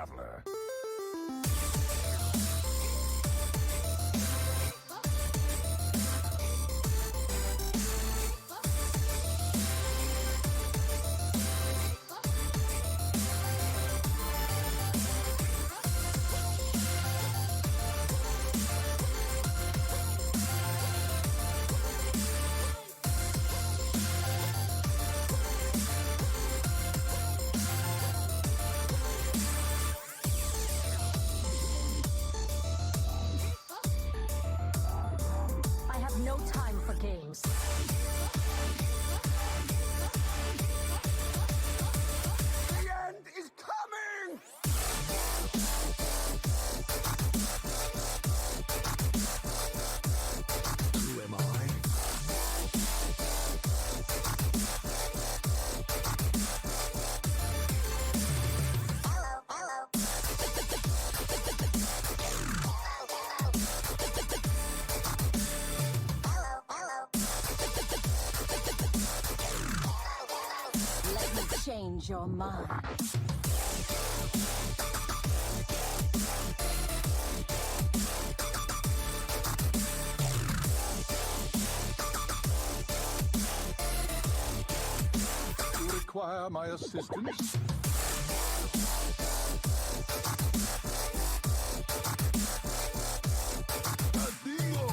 traveler. I have no time for games. The end is coming! Who am I? Let me change your mind. You require my assistance? Addio!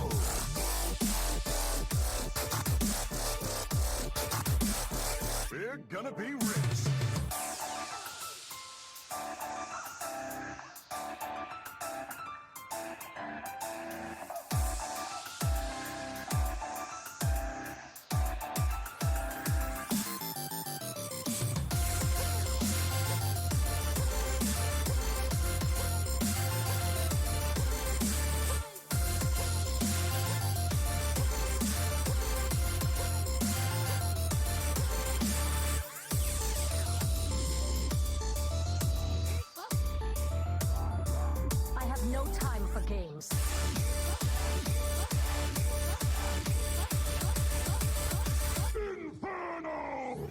We're gonna be rich. I have no time for games. Inferno!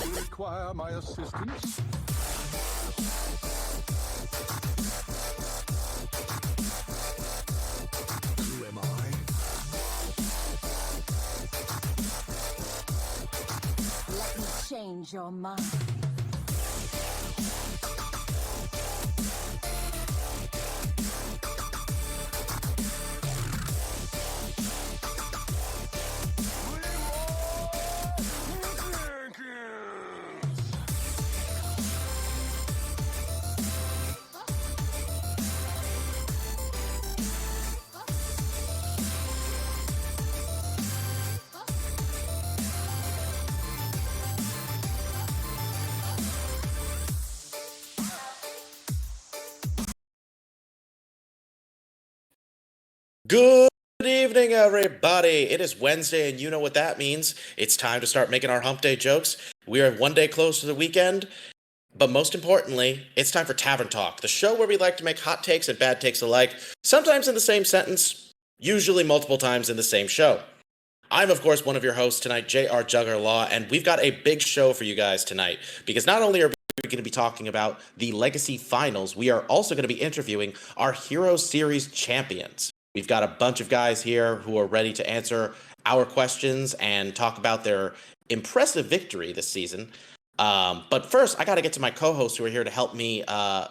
You require my assistance? Who am I? Let me change your mind. Good evening, everybody. It is Wednesday, and you know what that means. It's time to start making our hump day jokes. We are one day close to the weekend, but most importantly, it's time for Tavern Talk, the show where we like to make hot takes and bad takes alike, sometimes in the same sentence, usually multiple times in the same show. I'm, of course, one of your hosts tonight, J.R. Jugger Law, and we've got a big show for you guys tonight, because not only are we going to be talking about the Legacy Finals, we are also going to be interviewing our Hero Series champions. We've got a bunch of guys here who are ready to answer our questions and talk about their impressive victory this season. But first, I got to get to my co-hosts who are here to help me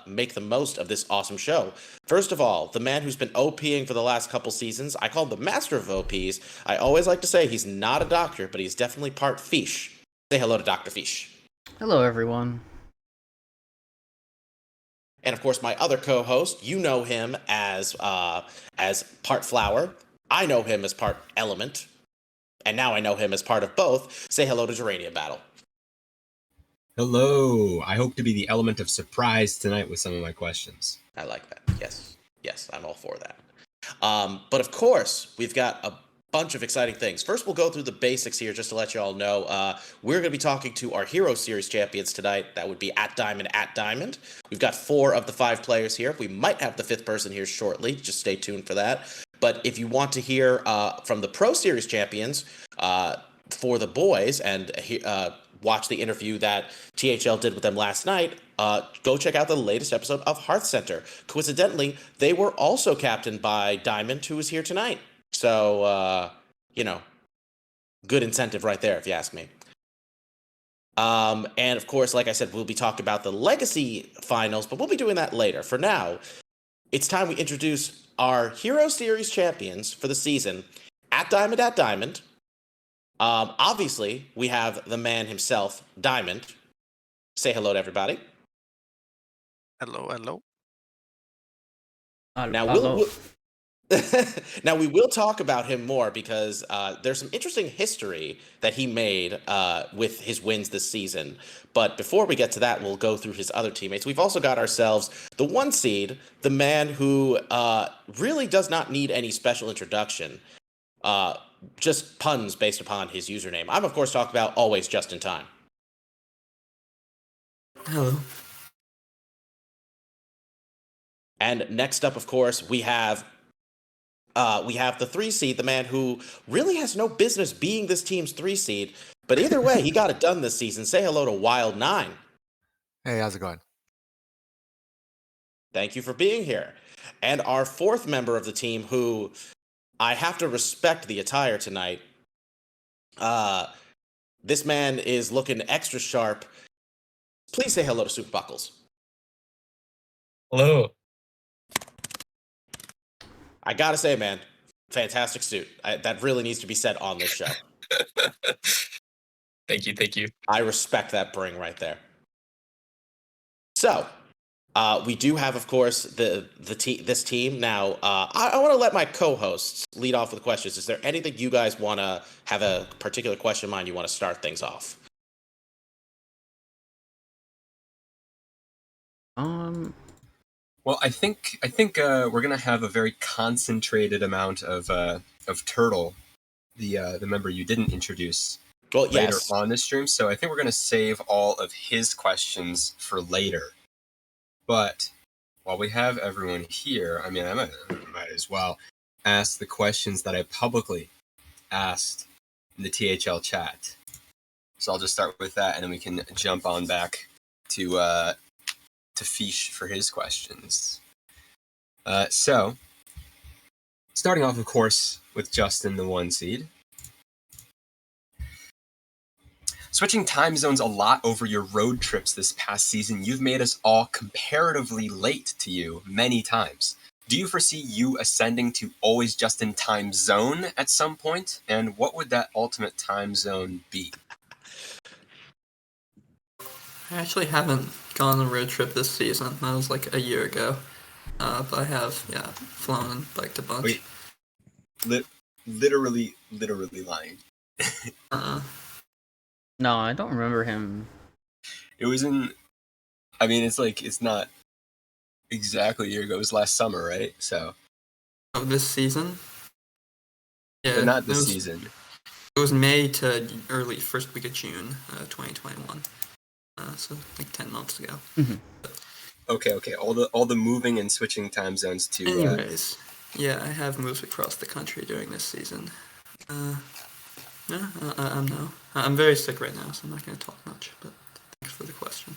make the most of this awesome show. First of all, the man who's been OPing for the last couple seasons, I call him the master of OPs. I always like to say he's not a doctor, but he's definitely part fish. Say hello to Dr. Fish. Hello, everyone. And of course, my other co-host, you know him as part flower. I know him as part element. And now I know him as part of both. Say hello to Geranium Battle. Hello. I hope to be the element of surprise tonight with some of my questions. I like that. Yes, I'm all for that. But of course, we've got a bunch of exciting things. First, we'll go through the basics here just to let you all know. We're going to be talking to our Hero Series champions tonight. That would be at Diamond. We've got 4 of the 5 players here. We might have the 5th person here shortly. Just stay tuned for that. But if you want to hear from the Pro Series champions for the boys and watch the interview that THL did with them last night, go check out the latest episode of Hearth Center. Coincidentally, they were also captained by Diamond, who is here tonight. So, good incentive right there, if you ask me. And of course, like I said, we'll be talking about the Legacy finals, but we'll be doing that later. For now, it's time we introduce our Hero Series champions for the season at Diamond. Obviously, we have the man himself, Diamond. Say hello to everybody. Hello. Now now we will talk about him more because there's some interesting history that he made with his wins this season. But before we get to that, we'll go through his other teammates. We've also got ourselves the 1 seed, the man who really does not need any special introduction. Just puns based upon his username. I'm of course talking about always just in time. Hello. And next up, of course, we have the 3 seed, the man who really has no business being this team's 3 seed, but either way, he got it done this season. Say hello to Wild9. Hey, how's it going? Thank you for being here. And our 4th member of the team, who I have to respect the attire tonight. This man is looking extra sharp. Please say hello to Super Buckles. Hello. I gotta say, man, fantastic suit. That really needs to be said on this show. Thank you. I respect that bring right there. So, we do have, of course, this team. Now, I want to let my co-hosts lead off with questions. Is there anything you guys want to have a particular question in mind you want to start things off? Well, I think we're gonna have a very concentrated amount of Turtle, the member you didn't introduce, later on this stream. So I think we're gonna save all of his questions for later. But while we have everyone here, I mean, I might as well ask the questions that I publicly asked in the THL chat. So I'll just start with that, and then we can jump on back to Fish for his questions. So, starting off, of course, with Justin, the 1 seed. Switching time zones a lot over your road trips this past season, you've made us all comparatively late to you many times. Do you foresee you ascending to always just in time zone at some point? And what would that ultimate time zone be? I actually haven't gone on a road trip this season. That was like a year ago. But I have, flown and biked a bunch. Wait, literally lying. No, I don't remember him. It was it's not exactly a year ago. It was last summer, right? So. Oh, this season? Yeah. But not this season. It was May to early first week of June, 2021. So like 10 months ago. Mm-hmm. Okay. All the moving and switching time zones to. Anyways, I have moved across the country during this season. I'm very sick right now, so I'm not going to talk much. But thanks for the question.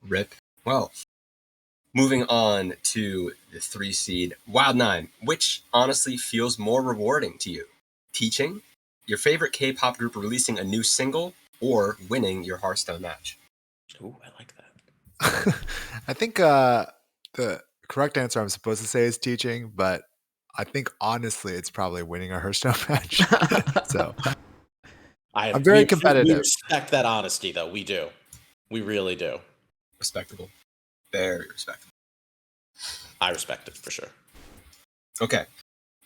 Rip. Well, moving on to the 3 seed, Wild9. Which honestly feels more rewarding to you? Teaching, your favorite K-pop group releasing a new single, or winning your Hearthstone match? Ooh, I like that. I think the correct answer I'm supposed to say is teaching, but I think honestly it's probably winning a Hearthstone match. So I'm very competitive. We respect that honesty, though. We do. We really do. Respectable. Very respectable. I respect it, for sure. Okay.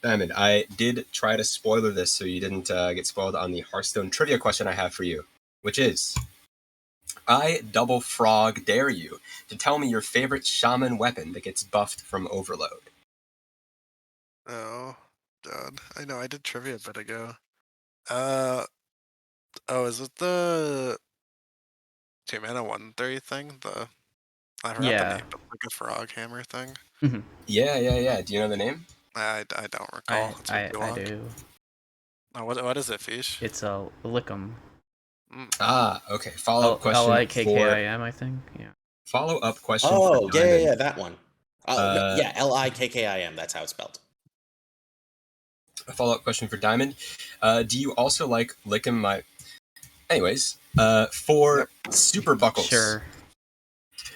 Diamond, I did try to spoiler this so you didn't get spoiled on the Hearthstone trivia question I have for you, which is, I double frog dare you to tell me your favorite shaman weapon that gets buffed from overload. Oh, God. I know, I did trivia a bit ago. Is it the 2-mana 1/3 thing? I forgot the Yeah. name, but like a frog hammer thing. Mhm. Yeah. Do you know the name? I don't recall. It's been too I long. do. What is it, Fish? It's a Lickum. Okay. Follow-up question for Likkim, I think. Yeah. follow-up question Oh, for yeah, Diamond. that one. Uh, yeah, Likkim. That's how it's spelled. A follow-up question for Diamond. Do you also like licking my... Anyways, for Super Buckles. Sure.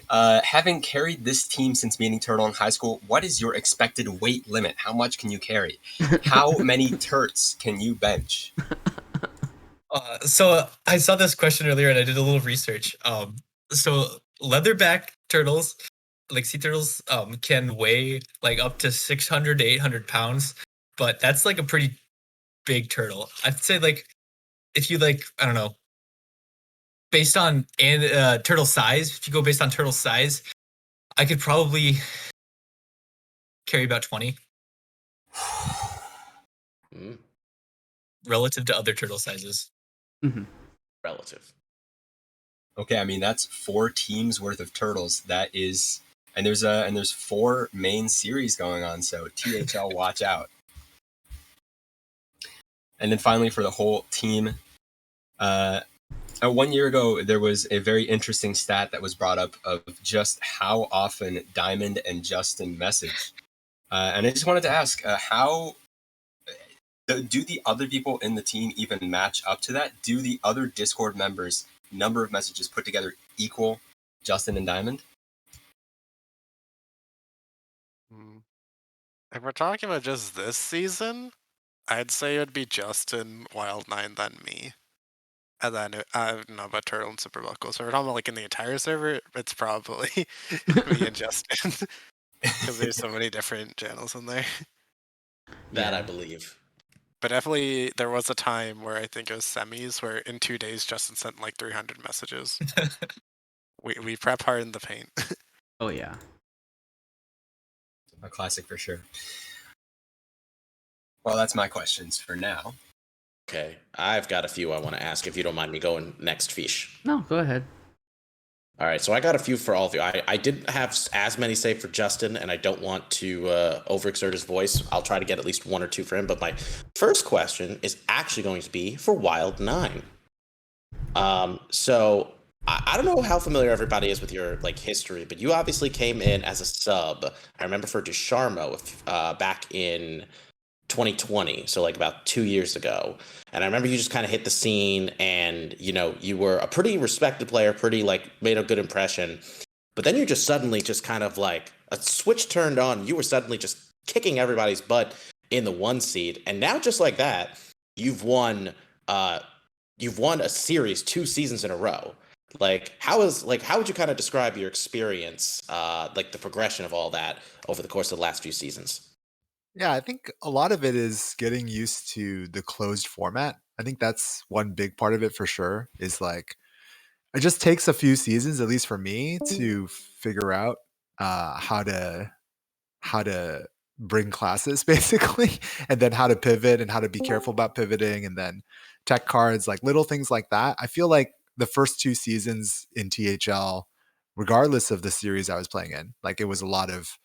Having carried this team since meeting Turtle in high school, what is your expected weight limit? How much can you carry? How many turts can you bench? So I saw this question earlier and I did a little research. So leatherback turtles, like sea turtles, can weigh like up to 600 to 800 pounds, but that's like a pretty big turtle. I'd say like if you like, I don't know, based on turtle size, if you go based on turtle size, I could probably carry about 20 relative to other turtle sizes. Mm-hmm. Relative. Okay, I mean that's 4 teams worth of turtles. That is, and there's 4 main series going on. So THL, watch out. And then finally for the whole team, 1 year ago there was a very interesting stat that was brought up of just how often Diamond and Justin message, and I just wanted to ask, how do the other people in the team even match up to that? Do the other Discord members' number of messages put together equal Justin and Diamond? If we're talking about just this season, I'd say it would be Justin, Wild9, then me. And then I don't know about Turtle and Super Buckle. So if we're talking about like in the entire server, it's probably me and Justin. Because there's so many different channels in there. That I believe. But definitely there was a time where I think it was semis where in 2 days Justin sent like 300 messages. we prep hard in the paint. Oh yeah. A classic for sure. Well, that's my questions for now. Okay, I've got a few I want to ask if you don't mind me going next, Fish. No, go ahead. All right, so I got a few for all of you. I didn't have as many saved for Justin, and I don't want to overexert his voice. I'll try to get at least 1 or 2 for him. But my first question is actually going to be for Wild9. So I don't know how familiar everybody is with your like history, but you obviously came in as a sub. I remember for Desharmo back in 2020, so like about 2 years ago. And I remember you just kind of hit the scene and, you know, you were a pretty respected player, pretty like made a good impression. But then you just suddenly just kind of like a switch turned on. You were suddenly just kicking everybody's butt in the 1 seed. And now just like that, you've won a series 2 seasons in a row. Like how would you kind of describe your experience, like the progression of all that over the course of the last few seasons? Yeah, I think a lot of it is getting used to the closed format. I think that's one big part of it for sure, is like it just takes a few seasons, at least for me, to figure out how to bring classes basically, and then how to pivot and how to be careful about pivoting, and then tech cards, like little things like that. I feel like the first 2 seasons in THL, regardless of the series I was playing in, like it was a lot of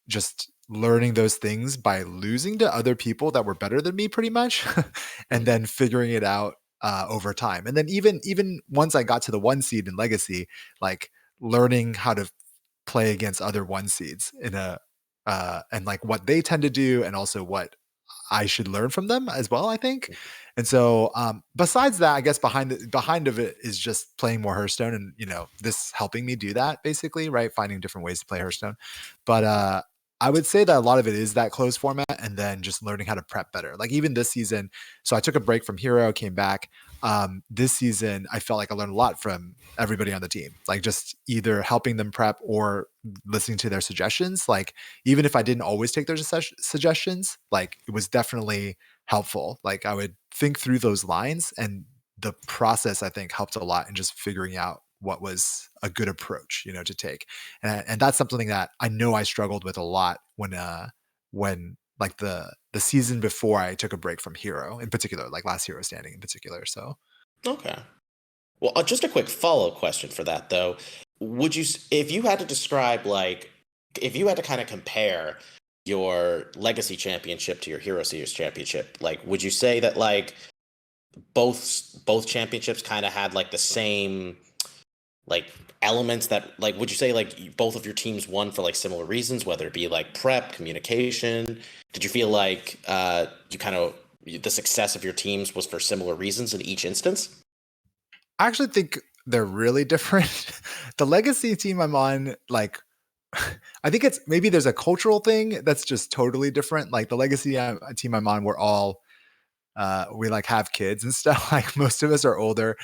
just learning those things by losing to other people that were better than me pretty much and then figuring it out over time. And then even once I got to the 1 seed in Legacy, like learning how to play against other 1 seeds in a and like what they tend to do, and also what I should learn from them as well, I think. And so besides that, I guess behind of it is just playing more Hearthstone, and you know, this helping me do that basically, right? Finding different ways to play Hearthstone. But I would say that a lot of it is that closed format, and then just learning how to prep better. Like even this season, so I took a break from Hero, came back. This season, I felt like I learned a lot from everybody on the team, like just either helping them prep or listening to their suggestions. Like even if I didn't always take their suggestions, like it was definitely helpful. Like I would think through those lines, and the process I think helped a lot in just figuring out what was a good approach, to take. And that's something that I know I struggled with a lot when like the season before I took a break from Hero in particular, like last Hero Standing in particular. So Okay. Well, just a quick follow-up question for that though. If you had to describe if you had to kind of compare your Legacy Championship to your Hero Series Championship, like would you say that like both championships kind of had like the same like elements that like would you say like both of your teams won for like similar reasons, whether it be like prep, communication? Did you feel like the success of your teams was for similar reasons in each instance? I actually think they're really different. The Legacy team I'm on, like, I think it's maybe there's a cultural thing that's just totally different. Like the Legacy team I'm on, we're all we like have kids and stuff. Like most of us are older.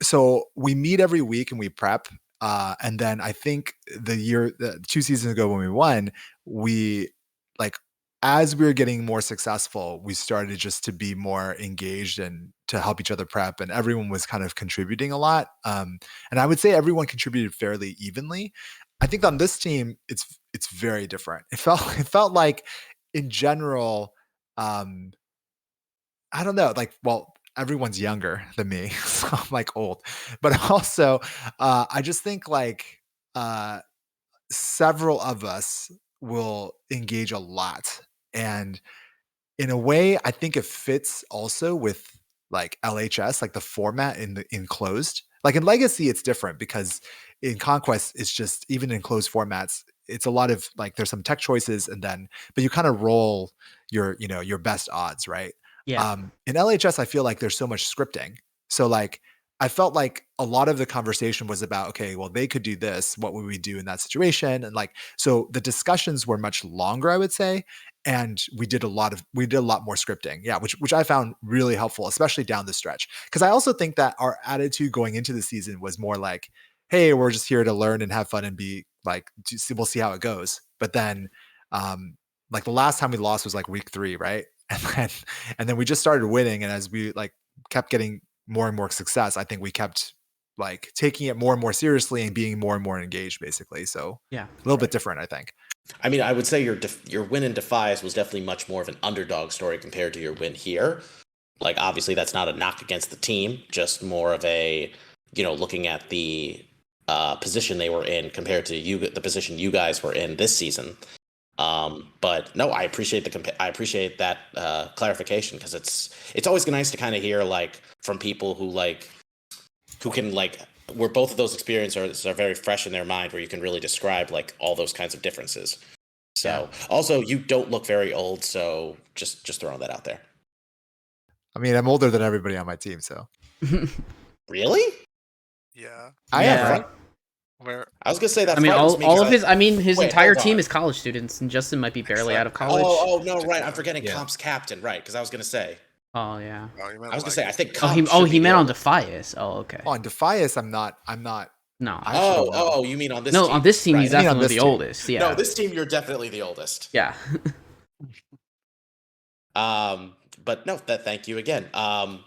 So we meet every week and we prep. And then I think the 2 seasons ago when we won, we like as we were getting more successful, we started just to be more engaged and to help each other prep, and everyone was kind of contributing a lot. And I would say everyone contributed fairly evenly. I think on this team, it's very different. It felt like in general, I don't know, like, well, everyone's younger than me, so I'm like old. But also, I just think like several of us will engage a lot. And in a way, I think it fits also with like LHS, like the format in the enclosed. Like in Legacy, it's different because in Conquest, it's just even in closed formats, it's a lot of like there's some tech choices but you kind of roll your best odds, right? Yeah. In LHS, I feel like there's so much scripting. So like I felt like a lot of the conversation was about, okay, well, they could do this. What would we do in that situation? And like, so the discussions were much longer, I would say. And we did a lot more scripting. Yeah. Which I found really helpful, especially down the stretch. Cause I also think that our attitude going into the season was more like, hey, we're just here to learn and have fun and be like, we'll see how it goes. But then, like the last time we lost was like week 3, right? And then we just started winning. And as we like kept getting more and more success, I think we kept like taking it more and more seriously and being more and more engaged, basically. So Yeah. a little bit different, I think. I mean, I would say your win in Defias was definitely much more of an underdog story compared to your win here. Like, obviously, that's not a knock against the team, just more of a, looking at the position they were in compared to the position you guys were in this season. But no, I appreciate that clarification, because it's always nice to kind of hear like from people who can like where both of those experiences are very fresh in their mind, where you can really describe like all those kinds of differences. So also, you don't look very old, so just throwing that out there. I mean, I'm older than everybody on my team, so. Really? Yeah. I am, right? Where I was gonna say that. I mean, all of his. I mean, his Wait, entire hold team on. is college students, and Justin might be barely out of college. Oh no, right. I'm forgetting Comp's captain, right? Because I was gonna say. Oh yeah. Oh, you meant I was gonna like- say I think. Oh, Comp he meant on the Defias. Oh, okay. On Defias, I'm not. No. I actually don't know. Oh, you mean on this? No, team. on this team, Right. he's I mean, on definitely this the team. oldest. Yeah. No, this team you're definitely the oldest. Yeah. But no, thank you again. Now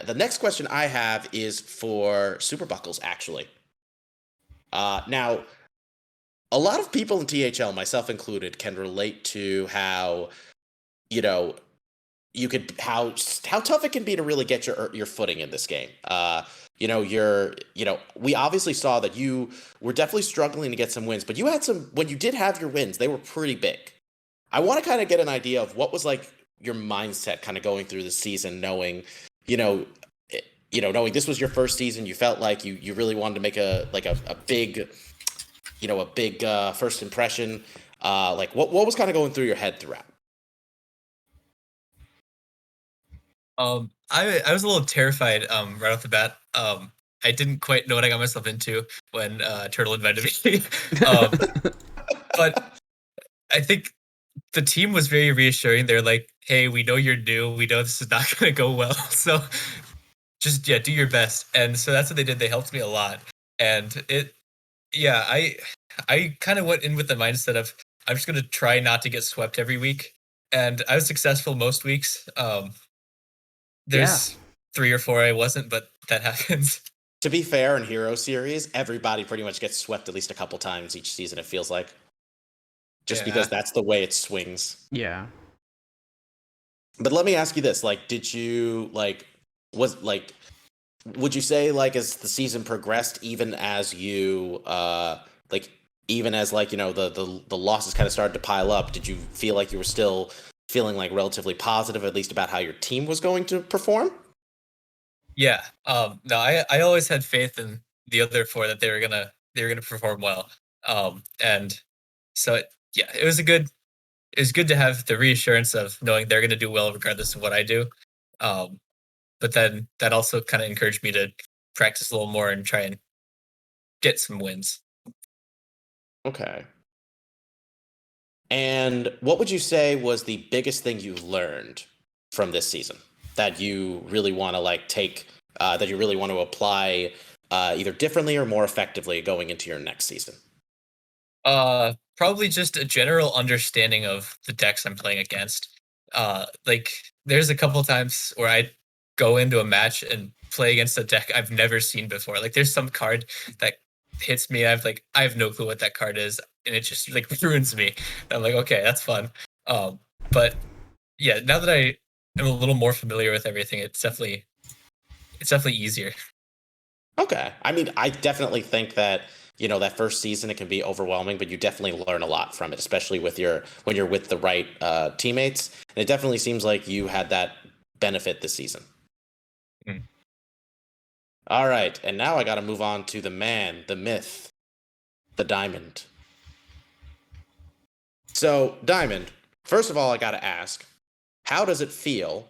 the next question I have is for Super Buckles, actually. Now, a lot of people in THL, myself included, can relate to how, how tough it can be to really get your footing in this game. We obviously saw that you were definitely struggling to get some wins, but you had some, when you did have your wins, they were pretty big. I want to kind of get an idea of what was like your mindset kind of going through the season, knowing knowing this was your first season, you felt like you really wanted to make a big, first impression. Like what was kind of going through your head throughout? I was a little terrified right off the bat. I didn't quite know what I got myself into when Turtle invited me. But I think the team was very reassuring. They're like, "Hey, we know you're new. We know this is not going to go well. So just do your best." And so that's what they did. They helped me a lot. And I kind of went in with the mindset of I'm just going to try not to get swept every week. And I was successful most weeks. There's 3 or 4 I wasn't, but that happens. To be fair, in Hero Series, everybody pretty much gets swept at least a couple times each season, it feels like. Just because that's the way it swings. Yeah. But let me ask you this, like, did you, like, would you say, like, as the season progressed, even as you, even as, like, you know, the losses kind of started to pile up, did you feel like you were still feeling, like, relatively positive, at least about how your team was going to perform? Yeah. No, I always had faith in the other four that they were gonna perform well. And so it was good to have the reassurance of knowing they're gonna do well regardless of what I do. But then that also kind of encouraged me to practice a little more and try and get some wins. Okay. And what would you say was the biggest thing you learned from this season that you really want to like that you really want to apply either differently or more effectively going into your next season? Probably just a general understanding of the decks I'm playing against. Like there's a couple times where I go into a match and play against a deck I've never seen before. Like there's some card that hits me. I have no clue what that card is, and it just like ruins me. And I'm like, okay, that's fun. But yeah, now that I am a little more familiar with everything, it's definitely easier. Okay. I mean, I definitely think that, you know, that first season it can be overwhelming, but you definitely learn a lot from it, especially with when you're with the right teammates. And it definitely seems like you had that benefit this season. Mm. All right, and now I got to move on to the man, the myth, the Diamond. So, Diamond, first of all, I got to ask, how does it feel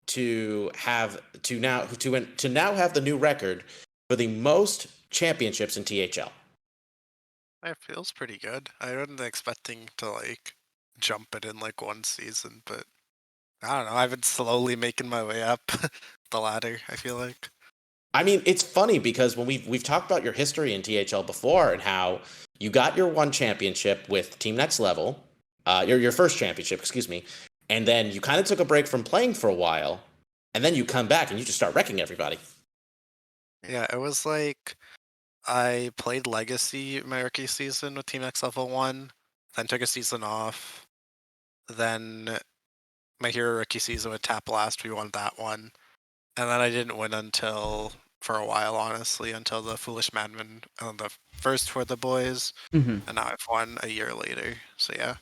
to now have the new record for the most championships in THL? It feels pretty good. I wasn't expecting to like jump it in like one season, but I don't know. I've been slowly making my way up the ladder, I feel like. I mean, it's funny because when we've talked about your history in THL before and how you got your one championship with Team Next Level, your first championship, excuse me, and then you kind of took a break from playing for a while, and then you come back and you just start wrecking everybody. Yeah, it was like I played Legacy my rookie season with Team Next Level 1, then took a season off, then my hero rookie season with Tap Blast, we won that one. And then I didn't win for a while, honestly, until the Foolish Madman on the first for the boys. Mm-hmm. And now I've won a year later. So yeah.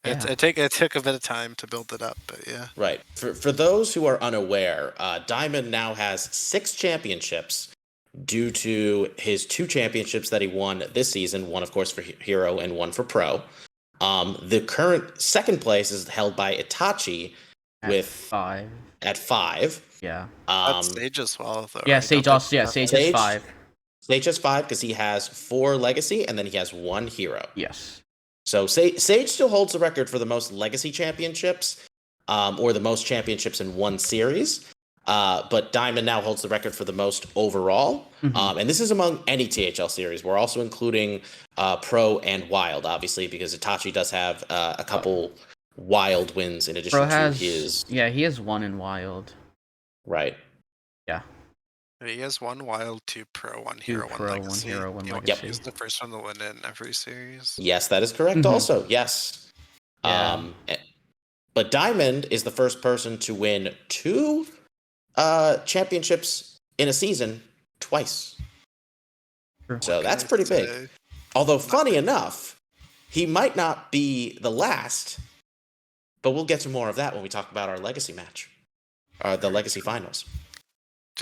Yeah. It took a bit of time to build it up, but yeah. Right. For those who are unaware, Diamond now has 6 championships due to his 2 championships that he won this season, one of course for Hero and one for Pro. The current second place is held by Itachi with 5. At 5. Yeah. That's Sage as well, though. Yeah, right? Sage also. Yeah, Sage has 5. Sage has 5 because he has 4 Legacy and then he has 1 Hero. Yes. So Sage still holds the record for the most Legacy championships, or the most championships in one series. But Diamond now holds the record for the most overall. Mm-hmm. And this is among any THL series. We're also including Pro and Wild, obviously, because Itachi does have a couple Wild wins in addition to his. Yeah, he has 1 in Wild. Right. Yeah. He has 1 Wild, 2 Pro, 1 2 Hero, Pro, 1 Legacy. 1 Hero, 1 Yep. Legacy. He's the first one to win in every series. Yes, that is correct. Mm-hmm. Also, yes. Yeah. But Diamond is the first person to win 2 championships in a season twice. Sure. So that's pretty big. Although, funny enough, he might not be the last, but we'll get to more of that when we talk about our Legacy match, the Legacy Finals.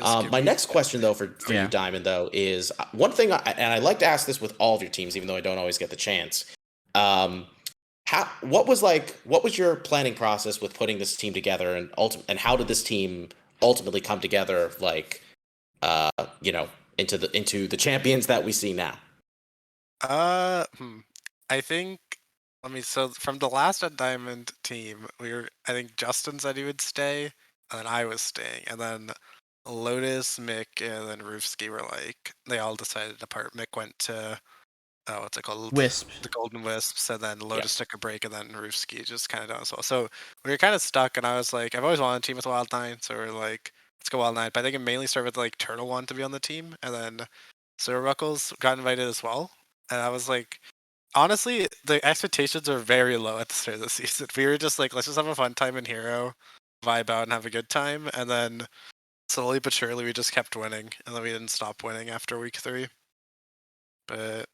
My next question, though, for you, Diamond, though, is one thing, and I like to ask this with all of your teams, even though I don't always get the chance. What was your planning process with putting this team together, and how did this team ultimately come together, like, into the champions that we see now? I think. So from the last Diamond team, I think Justin said he would stay, and then I was staying, and then Lotus, Mick, and then Roofski were like, they all decided to part. Mick went to, what's it called? Wisp. The Golden Wisps, and then Lotus took a break, and then Roofski just kind of done as well. So we were kind of stuck, and I was like, I've always wanted a team with Wild9, so we're like, let's go Wild 9. But I think it mainly started with like Turtle wanted to be on the team, and then Silverbuckles got invited as well. And I was like, honestly, the expectations are very low at the start of the season. We were just like, let's just have a fun time in Hero, vibe out and have a good time. And then slowly but surely we just kept winning, and then we didn't stop winning after week 3. But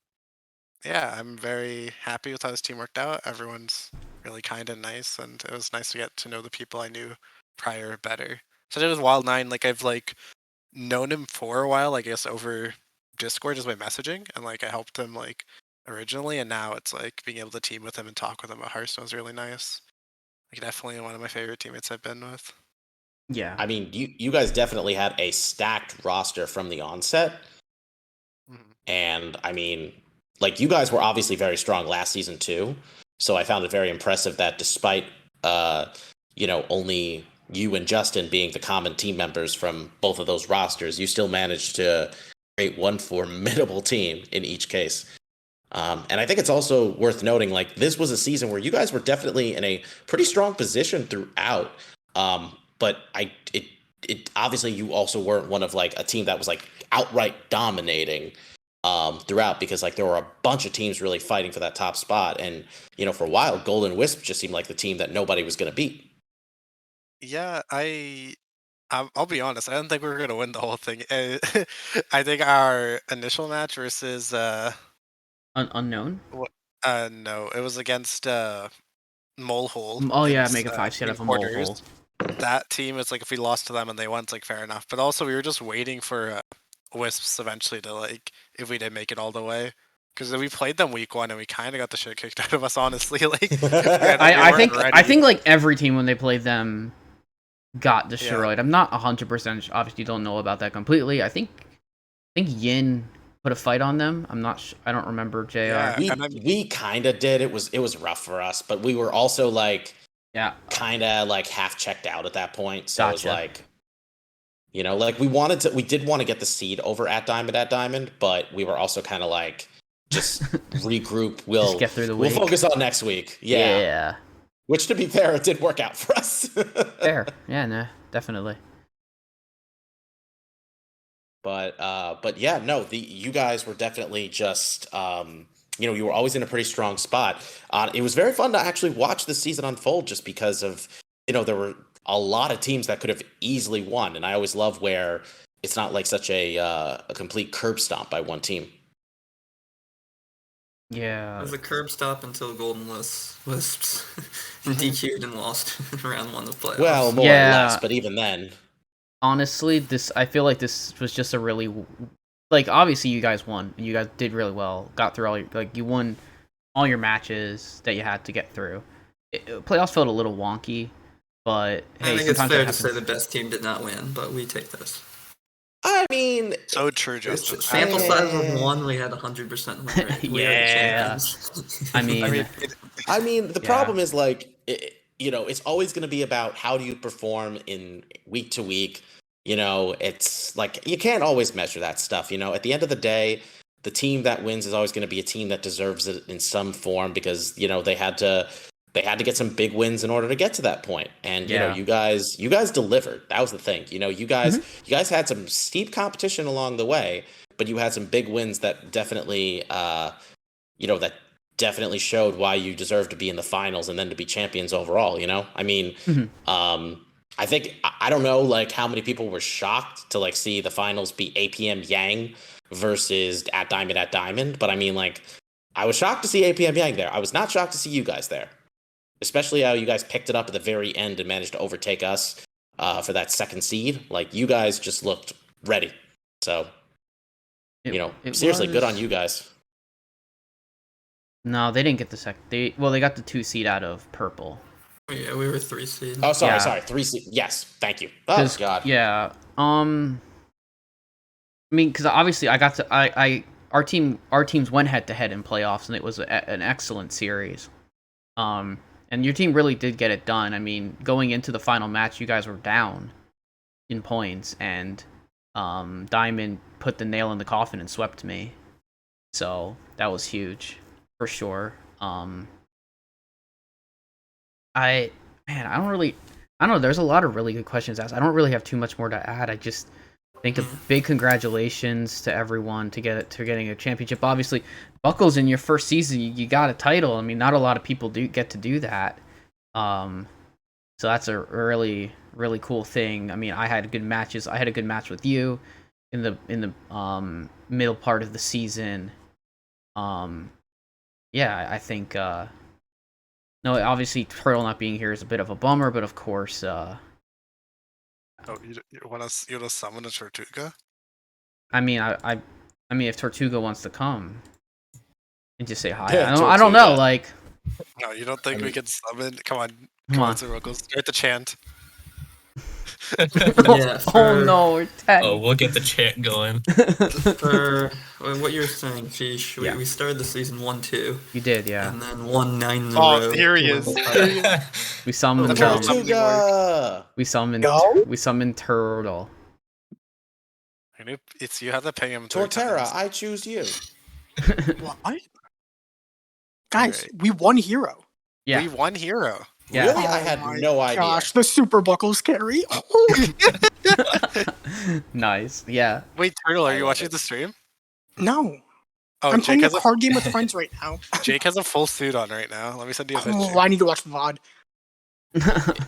yeah, I'm very happy with how this team worked out. Everyone's really kind and nice, and it was nice to get to know the people I knew prior better. So it was Wild 9, like I've like known him for a while, I guess over Discord just by messaging, and like I helped him like originally, and now it's like being able to team with him and talk with him about Hearthstone is really nice. Like definitely one of my favorite teammates I've been with. Yeah. I mean, you guys definitely had a stacked roster from the onset. And I mean, like you guys were obviously very strong last season too. So I found it very impressive that despite only you and Justin being the common team members from both of those rosters, you still managed to create one formidable team in each case. And I think it's also worth noting, like this was a season where you guys were definitely in a pretty strong position throughout. But it obviously you also weren't one of like a team that was like outright dominating throughout, because like there were a bunch of teams really fighting for that top spot, and for a while Golden Wisp just seemed like the team that nobody was going to beat. Yeah, I'll be honest, I didn't think we were going to win the whole thing. I think our initial match versus Unknown. no, it was against Molehole. Oh yeah, It's, make a 5 set in of a quarters. Molehole. That team, it's like if we lost to them and they won, it's like fair enough. But also we were just waiting for Wisps eventually to like, if we did make it all the way, because we played them week 1 and we kind of got the shit kicked out of us. Honestly, like I think like every team when they played them got destroyed. I'm not 100%. Obviously, don't know about that completely. I think Yin put a fight on them. I'm not. I don't remember JR. Yeah, we kind of did. It was rough for us, but we were also like kind of like half checked out at that point. So it was like, like we did want to get the seed over at Diamond, but we were also kind of like just regroup. We'll just get through the week. We'll focus on next week. Yeah. Which, to be fair, it did work out for us. Fair. Yeah, no, definitely. But yeah, no, you guys were definitely just you were always in a pretty strong spot. It was very fun to actually watch this season unfold, just because of there were a lot of teams that could have easily won, and I always love where it's not like such a complete curb stomp by one team. Yeah. It was a curb stop until Golden Wisps DQ'd and lost round 1 of playoffs. Well, more or less, but even then. Honestly, I feel like this was just a really, like, obviously you guys won. You guys did really well. Got through you won all your matches that you had to get through. Playoffs felt a little wonky, but hey, I think it's fair to say the best team did not win, but we take this. I mean, so true, Justin. Sample size of 1, we had 100% win rate. Yeah. I mean, the problem is like, it's always going to be about how do you perform in week to week. It's like you can't always measure that stuff. At the end of the day, the team that wins is always going to be a team that deserves it in some form, because they had to get some big wins in order to get to that point. And you guys delivered. That was the thing. You guys had some steep competition along the way, but you had some big wins that definitely definitely showed why you deserve to be in the finals and then to be champions overall. I mean, I think, I don't know like how many people were shocked to like see the finals be APM Yang versus at Diamond, but I mean, like, I was shocked to see APM Yang there. I was not shocked to see you guys there, especially how you guys picked it up at the very end and managed to overtake us for that second seed. Like, you guys just looked ready. So, seriously, good on you guys. No, they didn't get the second. They got the 2 seed out of purple. Yeah, we were 3 seed. Oh, sorry, 3 seed. Yes, thank you. Oh God. Yeah. I mean, because obviously our teams went head to head in playoffs, and it was an excellent series. And your team really did get it done. I mean, going into the final match, you guys were down in points, and Diamond put the nail in the coffin and swept me. So that was huge, for sure. I I don't know. There's a lot of really good questions asked. I don't really have too much more to add. I just think a big congratulations to everyone to getting a championship. Obviously, Buckles, in your first season, you got a title. I mean, not a lot of people do get to do that. So that's a really cool thing. I mean, I had good matches. I had a good match with you in the middle part of the season. Yeah, I think no, obviously Turtle not being here is a bit of a bummer, but of course Oh, you want to summon a Tortuga? I mean, I mean, if Tortuga wants to come and just say hi, Yeah, I don't know, Tortuga. like. No, you don't think we can summon? Come on, Come on. Circle. Start the chant. Yeah, Oh no, we're tagged. Oh, we'll get the chant going. For what you're saying, Fish, Yeah. we started the season 1-2. You did, yeah. And then won 9 in a Oh, row. here he is. We summoned Tortuga. We summoned Turtle. It's you have to pay him. Torterra, I choose you. What? Guys, Right. we won hero. Yeah. We won hero. Yeah. Really? I Oh had my no idea. Gosh, the Super Buckles carry. Nice. Yeah. Wait, Turtle, I are you love watching it. the stream? No, Oh, I'm Jake playing a has a card game with friends right now. Jake has a full suit on right now. Let me send you a picture. Oh, I need to watch VOD.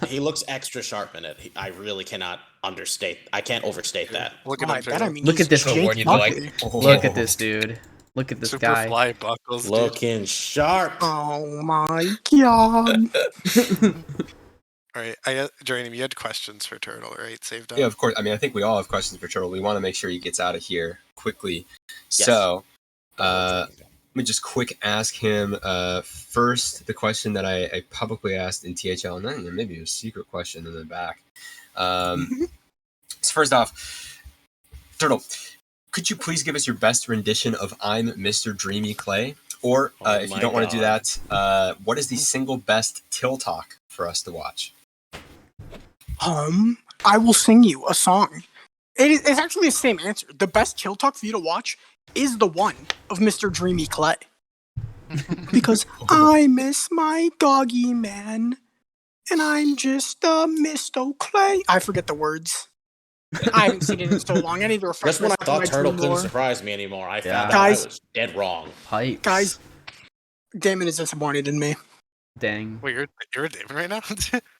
He looks extra sharp in it. I really cannot understate. I can't overstate that. Look Oh, at I him. bet I mean Look he's at this I'll Jake warn you, though, Buckley. Look at this dude. Look at this Super guy. fly buckles. Dude. Looking sharp. Oh my god. All right, Jeremy, you had questions for Turtle, right? Saved up. Yeah, of course. I mean, I think we all have questions for Turtle. We want to make sure he gets out of here quickly. Yes. So, let me just quick ask him first the question that I publicly asked in THL, and then maybe a secret question in the back. So first off, Turtle, could you please give us your best rendition of "I'm Mr. Dreamy Clay"? Or if you don't want to do that, what is the single best Till Talk for us to watch? I will sing you a song. It's actually the same answer. The best chill talk for you to watch is the one of Mr. Dreamy Clay. Because I miss my doggy man, and I'm just a Mr. Clay. I forget the words. I haven't seen it in so long. I need to refresh Just when I myself thought in my Turtle dream couldn't lore. surprise me anymore, I Yeah. found out Guys. I was dead wrong. Pipes. Guys, Damon is disappointed in me. Dang. Wait, you're a David right now?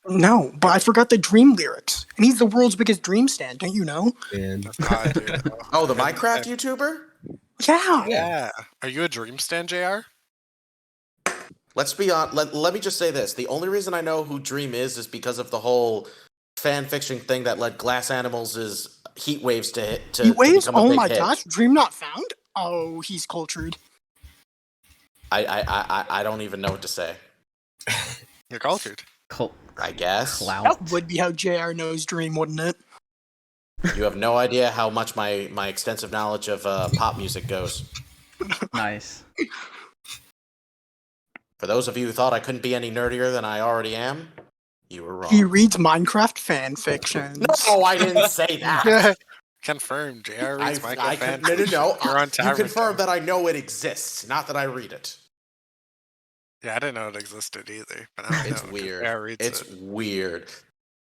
No, but I forgot the dream lyrics. And he's the world's biggest dream stand, don't you know? And God, dude. Oh, the Minecraft YouTuber? Yeah. Yeah. Are you a Dream Stand, JR? Let's be on. Let me just say this: the only reason I know who Dream is because of the whole fan fiction thing that led Glass Animals' Heat Waves to hit. To He waves? become a Oh big my hit. gosh, Dream Not Found? Oh, he's cultured. I don't even know what to say. You're cultured. I guess Clout. That would be how JR knows Dream, wouldn't it? you have no idea how much my extensive knowledge of pop music goes. Nice. For those of you who thought I couldn't be any nerdier than I already am, you were wrong. He reads Minecraft fan fictions. No, I didn't say that. Confirmed. JR reads Minecraft No. fan. You You're on Tavern. confirmed that I know it exists, not that I read it. Yeah, I didn't know it existed either. But now I It's know, 'cause weird. JR reads It's it. weird.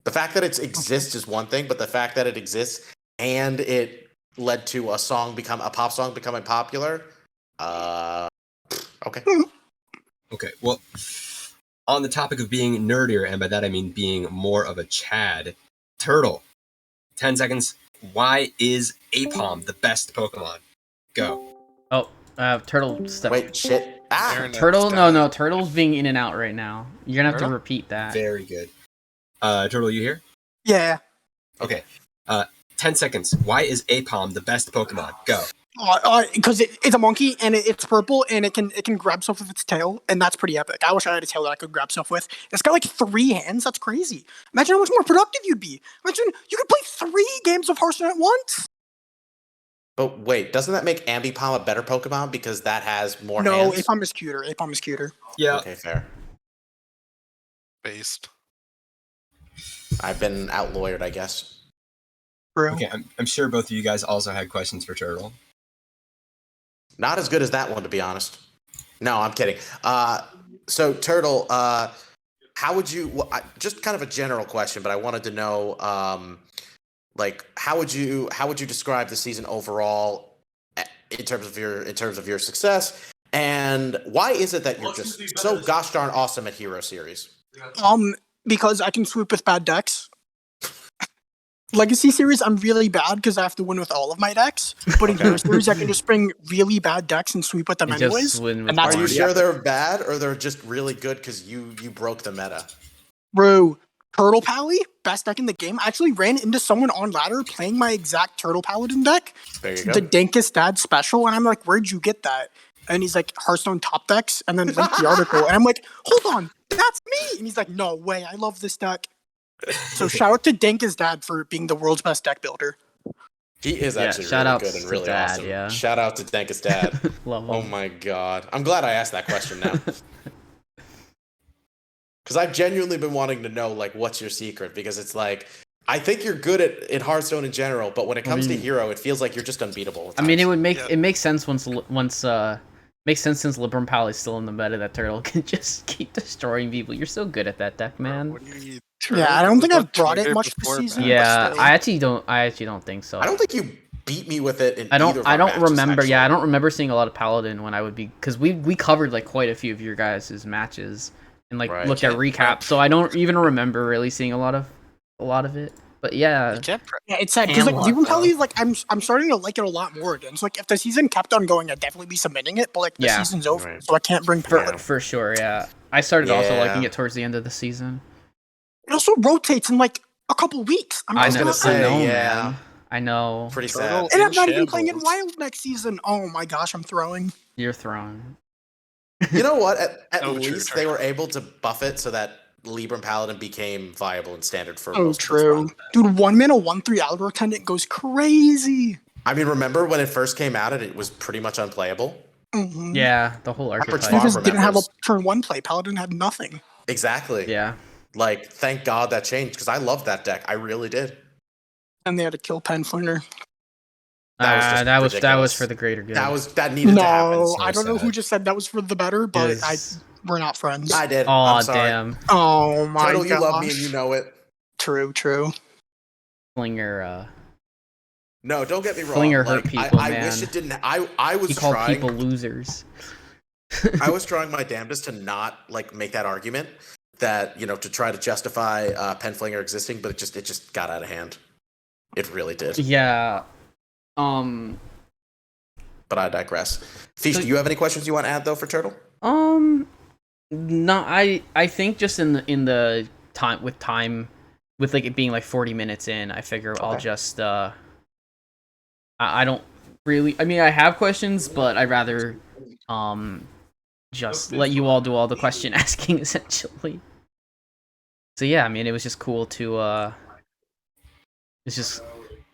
The fact that it exists is one thing, but the fact that it exists and it led to a pop song becoming popular. Okay. okay, well, on the topic of being nerdier, and by that I mean being more of a Chad, Turtle, 10 seconds. Why is Apom the best Pokemon? Go. Oh, Turtle step. Wait, shit. Internet's Turtle? got it. No, Turtle's being in and out right now. You're gonna have to Turtle? repeat that. Very good. Turtle, you here? Yeah. Okay. 10 seconds. Why is Apom the best Pokemon? Go. Because it's a monkey and it's purple and it can grab stuff with its tail, and that's pretty epic. I wish I had a tail that I could grab stuff with. It's got like 3 hands. That's crazy. Imagine how much more productive you'd be. Imagine you could play 3 games of Hearthstone at once. But wait, doesn't that make Ambipom a better Pokemon because that has more No, hands? Apom is cuter. Apom is cuter. Yeah. Okay, fair. Based. I've been out-lawyered, I guess. True. Okay, I'm sure both of you guys also had questions for Turtle. Not as good as that one, to be honest. No, I'm kidding. So, Turtle, how would you? Well, just kind of a general question, but I wanted to know, like, how would you describe the season overall in terms of your success, and why is it that you're just so gosh darn awesome at Hero Series? Because I can sweep with bad decks. Legacy Series, I'm really bad because I have to win with all of my decks. But in Hero Series, I can just bring really bad decks and sweep with them And anyways. just win with And that's Are you one. sure they're bad, or they're just really good because you broke the meta? Bro, Turtle Pally, best deck in the game. I actually ran into someone on ladder playing my exact Turtle Paladin deck. There you go. The Dankest Dad special. And I'm like, where'd you get that? And he's like, Hearthstone top decks. And then linked the article. And I'm like, hold on, that's me. And he's like, no way, I love this deck. So shout out to Dankest Dad for being the world's best deck builder. He is actually shout really outs good and to really Dad, awesome. yeah. Shout out to Dankest Dad. Love him. Oh my god. I'm glad I asked that question now. Because I've genuinely been wanting to know, like, what's your secret? Because it's like, I think you're good at Hearthstone in general, but when it comes to Hero, it feels like you're just unbeatable. I mean, it makes sense once makes sense since Libram Pal is still in the meta that Turtle can just keep destroying people. You're so good at that deck, man. Yeah, I don't think I've brought it much this season. Yeah, I actually don't think so. I don't think you beat me with it in I don't either of our matches, remember. actually. Yeah, I don't remember seeing a lot of Paladin when I would be, because we covered like quite a few of your guys' matches and like Right. looked at recap. So I don't even remember really seeing a lot of it. But yeah, Yeah, it's sad because like Libram Pally, like I'm starting to like it a lot more again. So like if the season kept on going, I'd definitely be submitting it. But like the season's over, so I can't bring Paladin. for sure. Yeah, I started also Yeah. liking it towards the end of the season. It also rotates in like a couple weeks. I know, yeah. man. I know. Pretty sad. And I'm not even playing in Wild next season. Oh my gosh, I'm throwing. You're throwing. You know what? At Oh, least true. they were able to buff it so that Libram Paladin became viable and standard for Oh, most of its true. run. Dude, 1 mana, 1/3 Algor Attendant goes crazy. I mean, remember when it first came out and it was pretty much unplayable? Mm-hmm. Yeah, the whole Average archetype. farm Because didn't have a remembers. turn 1 play. Paladin had nothing. Exactly. Yeah. Like, thank God that changed, because I loved that deck. I really did. And they had to kill Penflinger. That was just that was ridiculous. for the greater good. That needed to happen. No, so I don't know who sad. just said that was for the better, but Yes. we're not friends. I did. Oh I'm sorry. damn, Oh my Turtle, gosh. you love me and you know it. True. Flinger. No, don't get me wrong. Flinger hurt Like, people, I man. wish it didn't. I was He called trying. people losers. I was trying my damnedest to not like make that argument that to try to justify Penflinger existing, but it just got out of hand. It really did. Yeah. But I digress. Fish, So- do you have any questions you want to add though for Turtle? No, I think just in the time with like it being like 40 minutes in, I figure I'll just I don't really. I mean, I have questions, but I'd rather just let you all do all the question asking essentially. So yeah, I mean, it was just cool to it's just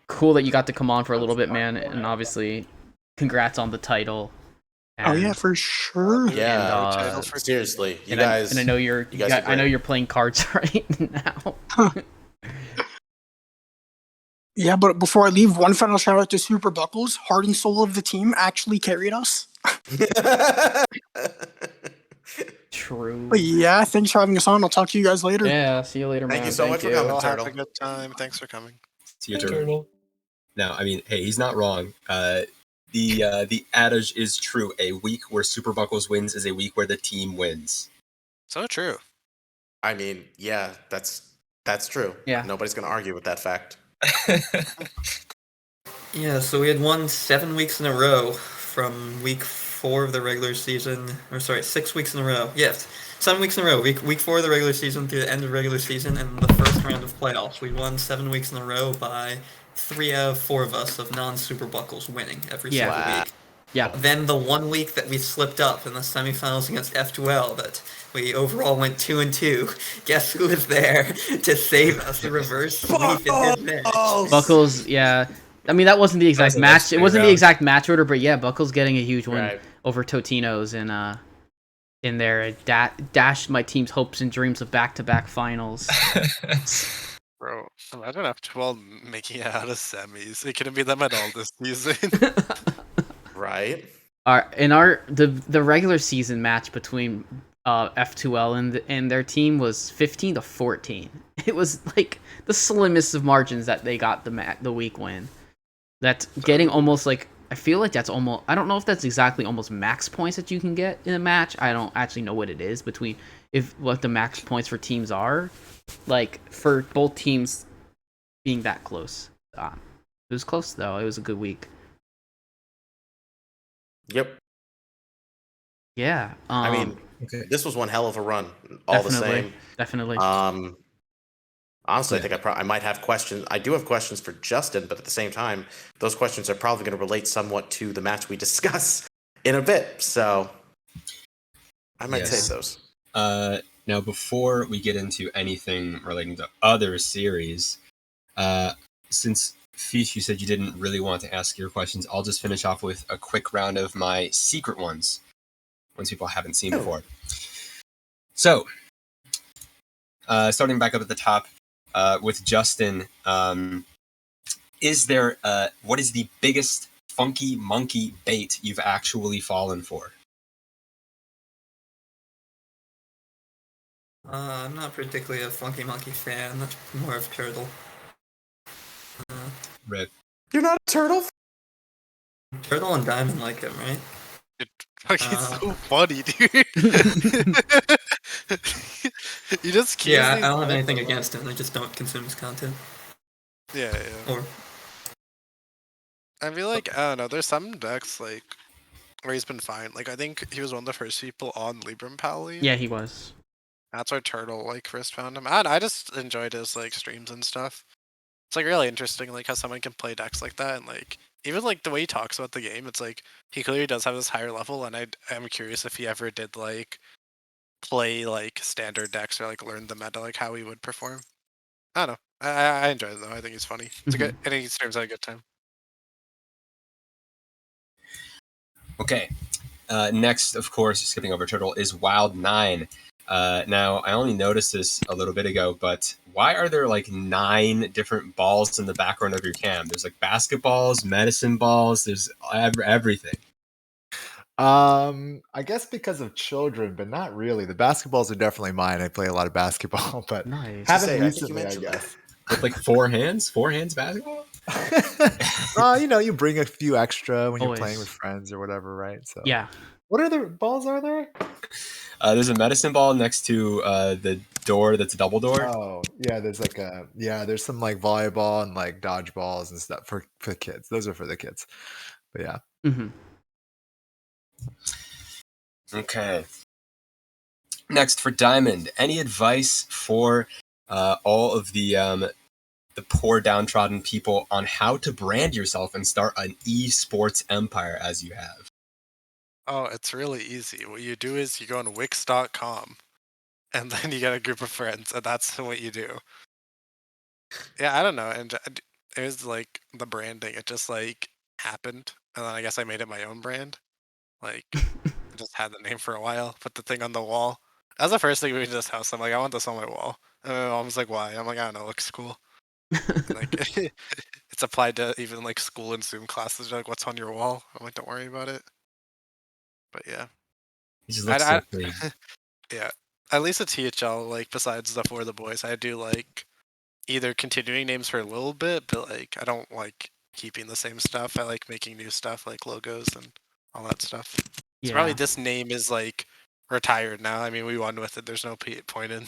cool that you got to come on for a little bit, man, and obviously congrats on the title. Oh yeah, for sure. Yeah, And, seriously, you and guys. I know you guys are I know great. you're playing cards right now. Yeah, but before I leave, one final shout out to Super Buckles. Heart and soul of the team actually carried us. True. But yeah, thanks for having us on. I'll talk to you guys later. Yeah, see you later, man. Thank you so much for coming, Well, have Turtle. a good time. Thanks for coming. See you, Turtle. No, I mean, hey, he's not wrong. The adage is true. A week where Super Buckles wins is a week where the team wins. So true. I mean, yeah, that's true. Yeah. Nobody's gonna argue with that fact. Yeah, so we had won 7 weeks in a row from week 4 of the regular season. Or sorry, 6 weeks in a row. Yes, 7 weeks in a row. Week 4 of the regular season through the end of the regular season and the first round of playoffs. We won 7 weeks in a row by 3 out of 4 of us of non-Super Buckles winning every single week. Yeah. Then the 1 week that we slipped up in the semifinals against F2L that we overall went 2-2. Guess who was there to save us the reverse sweep in his match? Buckles, yeah. I mean, that wasn't the exact match. It wasn't the round. exact match order, but yeah, Buckles getting a huge win Right. over Totino's in there. Dashed my team's hopes and dreams of back-to-back finals. Bro, imagine F12 making it out of semis. It couldn't be them at all this season. Right. The regular season match between F2L, and their team was 15-14. It was like the slimmest of margins that they got the week win. That's getting almost like, I feel like that's almost, I don't know if that's exactly almost max points that you can get in a match. I don't actually know what it is between what the max points for teams are, like for both teams being that close. It was close though. It was a good week. Yep. Yeah. I mean, this was one hell of a run. All Definitely, the same. Definitely. Honestly, I think I might have questions. I do have questions for Justin, but at the same time, those questions are probably going to relate somewhat to the match we discuss in a bit. So I might save those. Now, before we get into anything relating to other series, since Fish, you said you didn't really want to ask your questions, I'll just finish off with a quick round of my secret ones people haven't seen before. So, starting back up at the top with Justin, is there what is the biggest funky monkey bait you've actually fallen for? I'm not particularly a Funky Monkey fan. That's more of Turtle. Rip. You're not a turtle? Turtle and Diamond like him, right? He's so funny, dude. You just I don't have anything against him. I just don't consume his content. Yeah. Or I feel like, I don't know, there's some decks like where he's been fine. Like I think he was one of the first people on Libram Pally. Yeah, he was. That's where Turtle like first found him. I just enjoyed his like streams and stuff. It's like really interesting like how someone can play decks like that, and like even like the way he talks about the game, it's like he clearly does have this higher level, and I'm curious if he ever did like play like standard decks or like learn the meta, like how he would perform. I don't know. I enjoy it though. I think he's funny. It's a good, and he streams at a good time. Okay. Next, of course, skipping over Turtle, is Wild 9. Now, I only noticed this a little bit ago, but why are there like 9 different balls in the background of your cam? There's like basketballs, medicine balls, there's everything. I guess because of children, but not really. The basketballs are definitely mine. I play a lot of basketball, but haven't recently, I guess. With like 4 hands basketball? You bring a few extra when you're playing with friends or whatever, right? So yeah. What other balls are there? There's a medicine ball next to the door that's a double door. Oh, yeah, there's like there's some like volleyball and like dodgeballs and stuff for kids. Those are for the kids. But yeah. Mm-hmm. Okay. Next for Diamond, any advice for all of the poor downtrodden people on how to brand yourself and start an esports empire as you have? Oh, it's really easy. What you do is you go on Wix.com, and then you get a group of friends, and that's what you do. Yeah, I don't know, and it was like the branding. It just like happened, and then I guess I made it my own brand. Like, I just had the name for a while. Put the thing on the wall. That was the first thing we did in this house. I'm like, I want this on my wall. And my mom was like, why? I'm like, I don't know, it looks cool. Like, it's applied to even like school and Zoom classes. They're like, what's on your wall? I'm like, don't worry about it. But yeah. It just looks so clean. Yeah. At least at THL, like besides the For the Boys, I do like either continuing names for a little bit, but like I don't like keeping the same stuff. I like making new stuff like logos and all that stuff. Yeah. So probably this name is like retired now. I mean, we won with it. There's no point in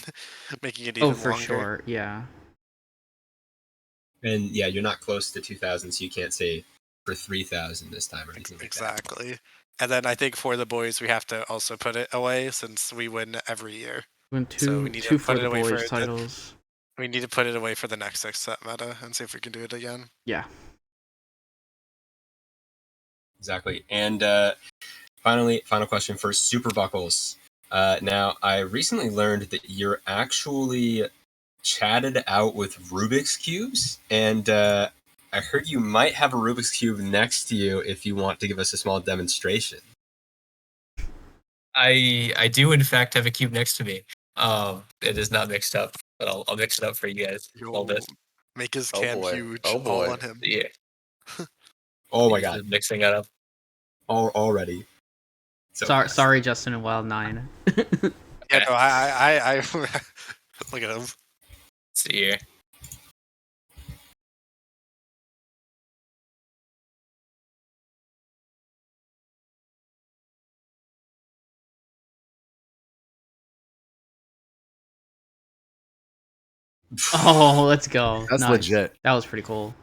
making it even longer. Oh, for sure. Yeah. And yeah, you're not close to 2,000, so you can't say for 3,000 this time or anything like that. Exactly. And then I think For the Boys, we have to also put it away since we win every year. Win two we need to For put it the away Boys for titles. We need to put it away for the next 6 set meta and see if we can do it again. Yeah. Exactly. And final question for Super Buckles. Now, I recently learned that you're actually chatted out with Rubik's Cubes, and I heard you might have a Rubik's Cube next to you if you want to give us a small demonstration. I do, in fact, have a cube next to me. It is not mixed up, but I'll mix it up for you guys. A little bit. Make his can huge. Oh boy. All on him. Yeah. Oh my god. Just mixing it up. Already. So sorry, Justin and Wild 9. Okay. No, I look at him. Let's see here. Oh, let's go. That's Nice. legit. That was pretty cool.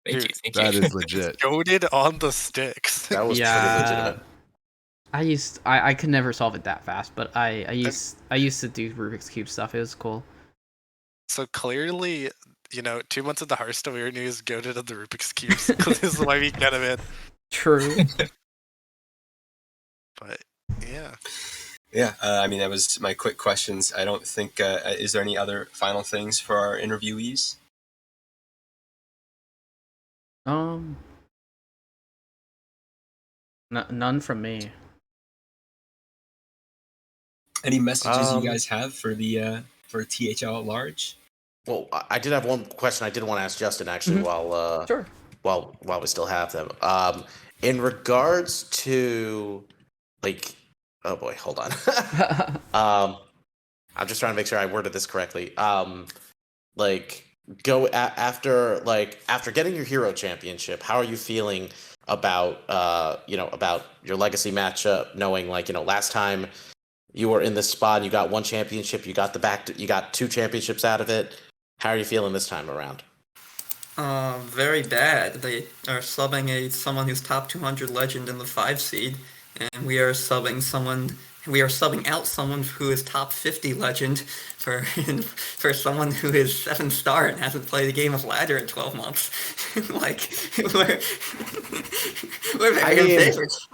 Thank Dude, you. Thank That you. is legit. Goated on the sticks. That was pretty legitimate. I could never solve it that fast, but I used to do Rubik's Cube stuff. It was cool. So clearly, 2 months of the Hearthstone, we already knew he was goated on the Rubik's Cubes because this is why we get him in. True. But yeah. Yeah, I mean, that was my quick questions. I don't think, is there any other final things for our interviewees? None from me. Any messages you guys have for the for THL at large? Well, I did have one question I did want to ask Justin actually Sure. while we still have them. In regards to like, oh boy, hold on. I'm just trying to make sure I worded this correctly. Like after getting your hero championship, how are you feeling about about your legacy matchup? Knowing last time you were in this spot, you got one championship, you got you got two championships out of it. How are you feeling this time around? Very bad. They are subbing someone who's top 200 legend in the 5 seed, and we are subbing out someone who is top 50 legend for someone who is 7-star and hasn't played a game of ladder in 12 months. Like we're very favorites.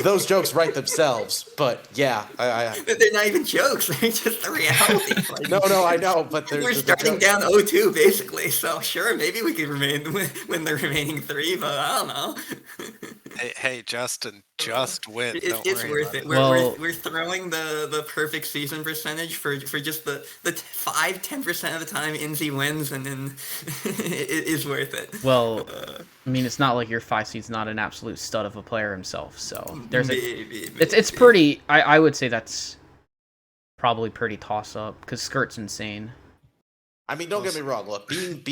Those jokes write themselves, but yeah, They're not even jokes. They're just the reality. Like, no, I know, but we're starting down 0-2 basically. So sure, maybe we could win the remaining 3, but I don't know. Hey, Justin, just win. It's worth it. We're throwing the perfect season percentage for just the 5-10% of the time Inzi wins, and then it is worth it. Well, I mean, it's not like your 5 seed's not an absolute stud of a player himself. So there's it's pretty. I would say that's probably pretty toss up because Skirt's insane. I mean, don't get me wrong. Look, being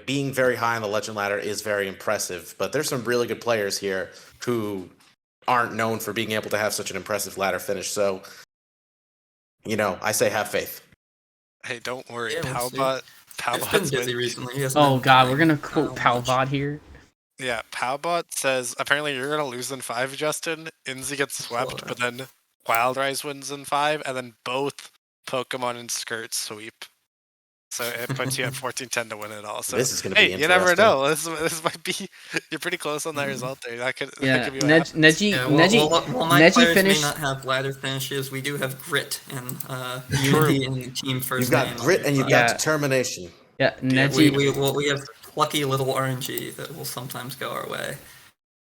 being very high on the legend ladder is very impressive, but there's some really good players here who aren't known for being able to have such an impressive ladder finish. So, I say have faith. Hey, don't worry. Yeah, Powbot's busy recently. Oh god, we're gonna quote Powbot here. Yeah, Powbot says apparently you're gonna lose in 5, Justin. Inzi gets swept, but then Wild Rise wins in 5, and then both Pokemon and Skirt sweep. So it puts you at 14-10 to win it all. So this is gonna be you never know. This might be you're pretty close on that result there. That could be what happens. While my players finished. may not have ladder finishes, we do have grit and unity in the team first. You've got grit and you've got determination. Yeah, Neji. We have plucky little RNG that will sometimes go our way.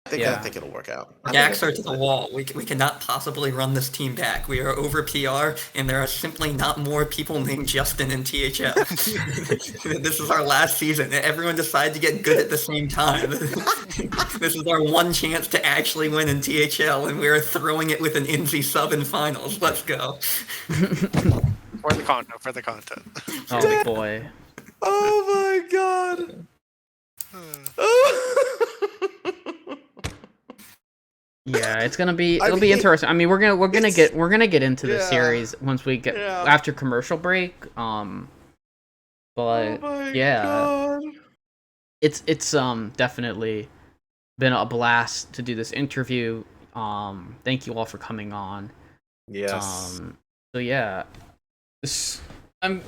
I think it'll work out. Backs are to the wall. We cannot possibly run this team back. We are over PR, and there are simply not more people named Justin in THL. This is our last season. Everyone decided to get good at the same time. This is our one chance to actually win in THL, and we are throwing it with an Inzi sub in finals. Let's go. For the content. Oh boy. Oh my god. Yeah, it'll be interesting. I mean, we're gonna get into the series once we get after commercial break. But God. it's definitely been a blast to do this interview. Thank you all for coming on. Yes. So yeah,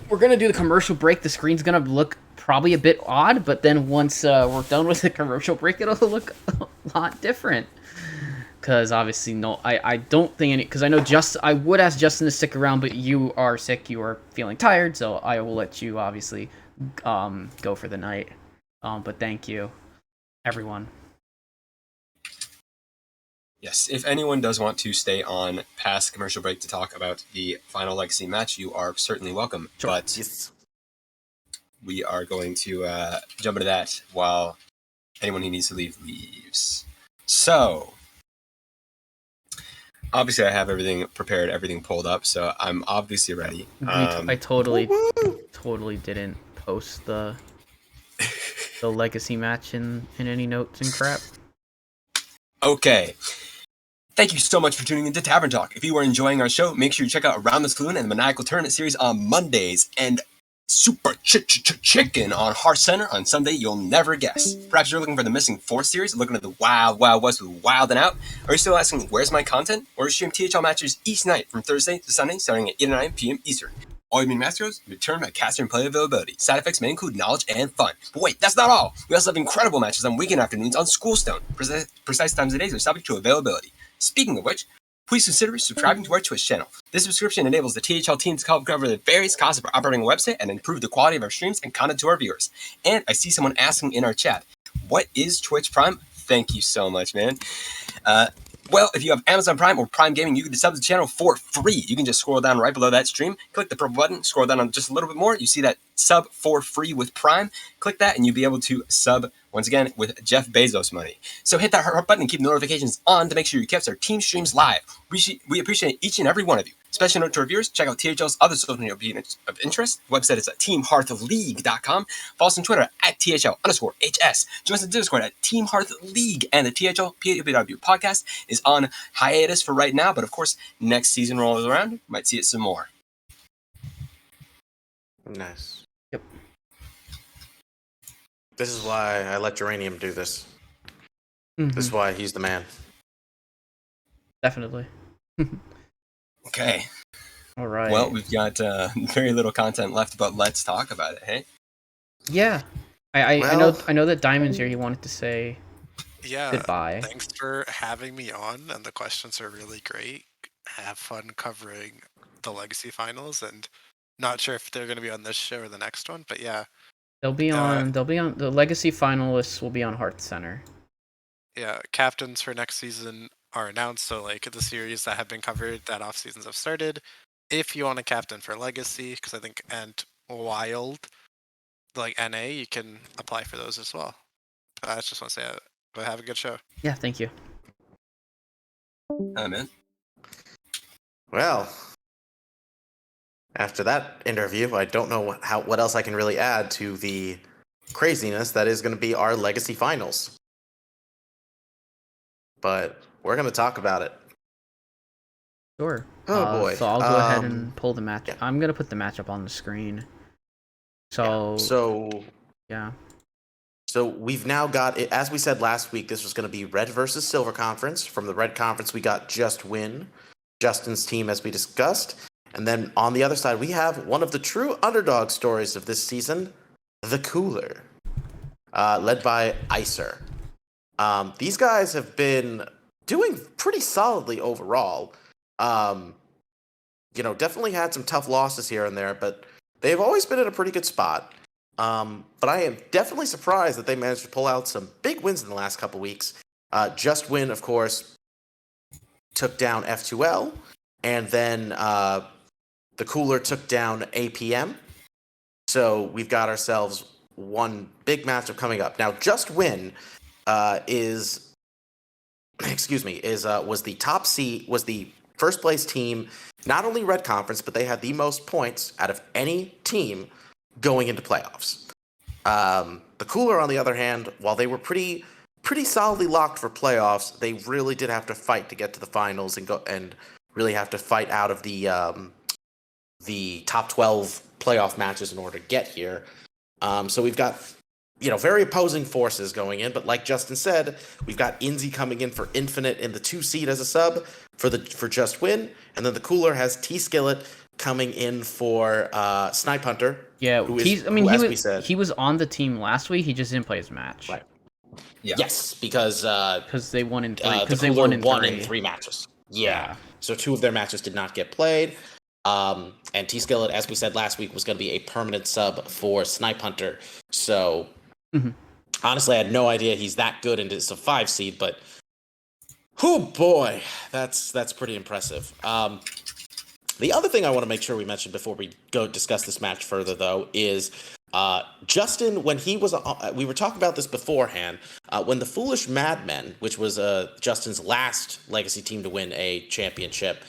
we're gonna do the commercial break. The screen's gonna look probably a bit odd, but then once we're done with the commercial break, it'll look a lot different. Because obviously, I don't think because I know I would ask Justin to stick around, but you are sick, you are feeling tired, so I will let you obviously go for the night. But thank you, everyone. Yes, if anyone does want to stay on past commercial break to talk about the final Legacy match, you are certainly welcome. Sure. But we are going to jump into that while anyone who needs to leave leaves. So, obviously I have everything prepared, everything pulled up, so I'm obviously ready. I totally didn't post the legacy match in any notes and crap. Okay. Thank you so much for tuning into Tavern Talk. If you are enjoying our show, make sure you check out Around the Saloon and the Maniacal Tournament series on Mondays, and Super Chicken on Heart Center on Sunday. You'll never guess. Perhaps you're looking for the Missing 4 series, looking at the Wild Wild West with Wild and Out. Are you still asking, where's my content? Or you stream THL matches each night from Thursday to Sunday, starting at 8 or 9 p.m. Eastern. All you mean Masters return by caster and play availability. Side effects may include knowledge and fun. But wait, that's not all. We also have incredible matches on weekend afternoons on Schoolstone. Precise times of days are subject to availability. Speaking of which, please consider subscribing to our Twitch channel. This subscription enables the THL team to help cover the various costs of our operating website and improve the quality of our streams and content to our viewers. And I see someone asking in our chat, what is Twitch Prime? Thank you so much, man. Well, if you have Amazon Prime or Prime Gaming, you can sub to the channel for free. You can just scroll down right below that stream, click the purple button, scroll down on just a little bit more. You see that sub for free with Prime. Click that and you'll be able to sub, once again, with Jeff Bezos money. So hit that heart button and keep notifications on to make sure you catch our team streams live. We appreciate each and every one of you. Special note to our viewers, check out THL's other social media of interest. The website is at teamhearthleague.com. Follow us on Twitter at THL_HS. Join us in Discord at Team Hearth League. And the THL PWW podcast is on hiatus for right now, but of course, next season rolls around, you might see it some more. Nice. Yep. This is why I let Geranium do this. Mm-hmm. This is why he's the man. Definitely. Okay. All right. Well, we've got very little content left, but let's talk about it, hey? Yeah. I know that Diamond's here. He wanted to say goodbye. Thanks for having me on, and the questions are really great. Have fun covering the Legacy Finals, and not sure if they're going to be on this show or the next one, but yeah. They'll be on the Legacy finalists will be on Heart Center. Yeah, captains for next season are announced, so like the series that have been covered, that off seasons have started. If you want a captain for Legacy, because I think and Wild, like NA, you can apply for those as well. I just want to say, but have a good show. Yeah, thank you. Man. Well, after that interview, I don't know what else I can really add to the craziness that is going to be our Legacy Finals. But we're going to talk about it. Sure. Oh boy. So I'll go ahead and pull the match. Yeah. I'm going to put the matchup on the screen. Yeah. So we've now got it. As we said last week, this was going to be Red versus Silver Conference. From the Red Conference, we got Just Win, Justin's team, as we discussed. And then on the other side, we have one of the true underdog stories of this season, the Cooler, led by Icer. These guys have been doing pretty solidly overall. Definitely had some tough losses here and there, but they've always been in a pretty good spot. But I am definitely surprised that they managed to pull out some big wins in the last couple weeks. Just Win, of course, took down F2L, and then the Cooler took down APM. So we've got ourselves one big matchup coming up. Now, Just Win was the top seed, was the first place team, not only Red Conference, but they had the most points out of any team going into playoffs. The Cooler, on the other hand, while they were pretty solidly locked for playoffs, they really did have to fight to get to the finals and really have to fight out of the top 12 playoff matches in order to get here. So we've got very opposing forces going in, but like Justin said, we've got Inzi coming in for Infinite in the 2 seed as a sub for Just Win, and then the Cooler has T-Skillet coming in for Snipe Hunter. Yeah, he was on the team last week. He just didn't play his match. Right. Yeah. Yes, because they won in 3. Because they won in 3 matches. Yeah. So 2 of their matches did not get played. And T-Skillet, as we said last week, was going to be a permanent sub for Snipe Hunter. So honestly, I had no idea he's that good, and it's a 5 seed. But oh boy, that's pretty impressive. The other thing I want to make sure we mention before we go discuss this match further, though, is Justin, when he was, we were talking about this beforehand. When the Foolish Madmen, which was Justin's last legacy team to win a championship,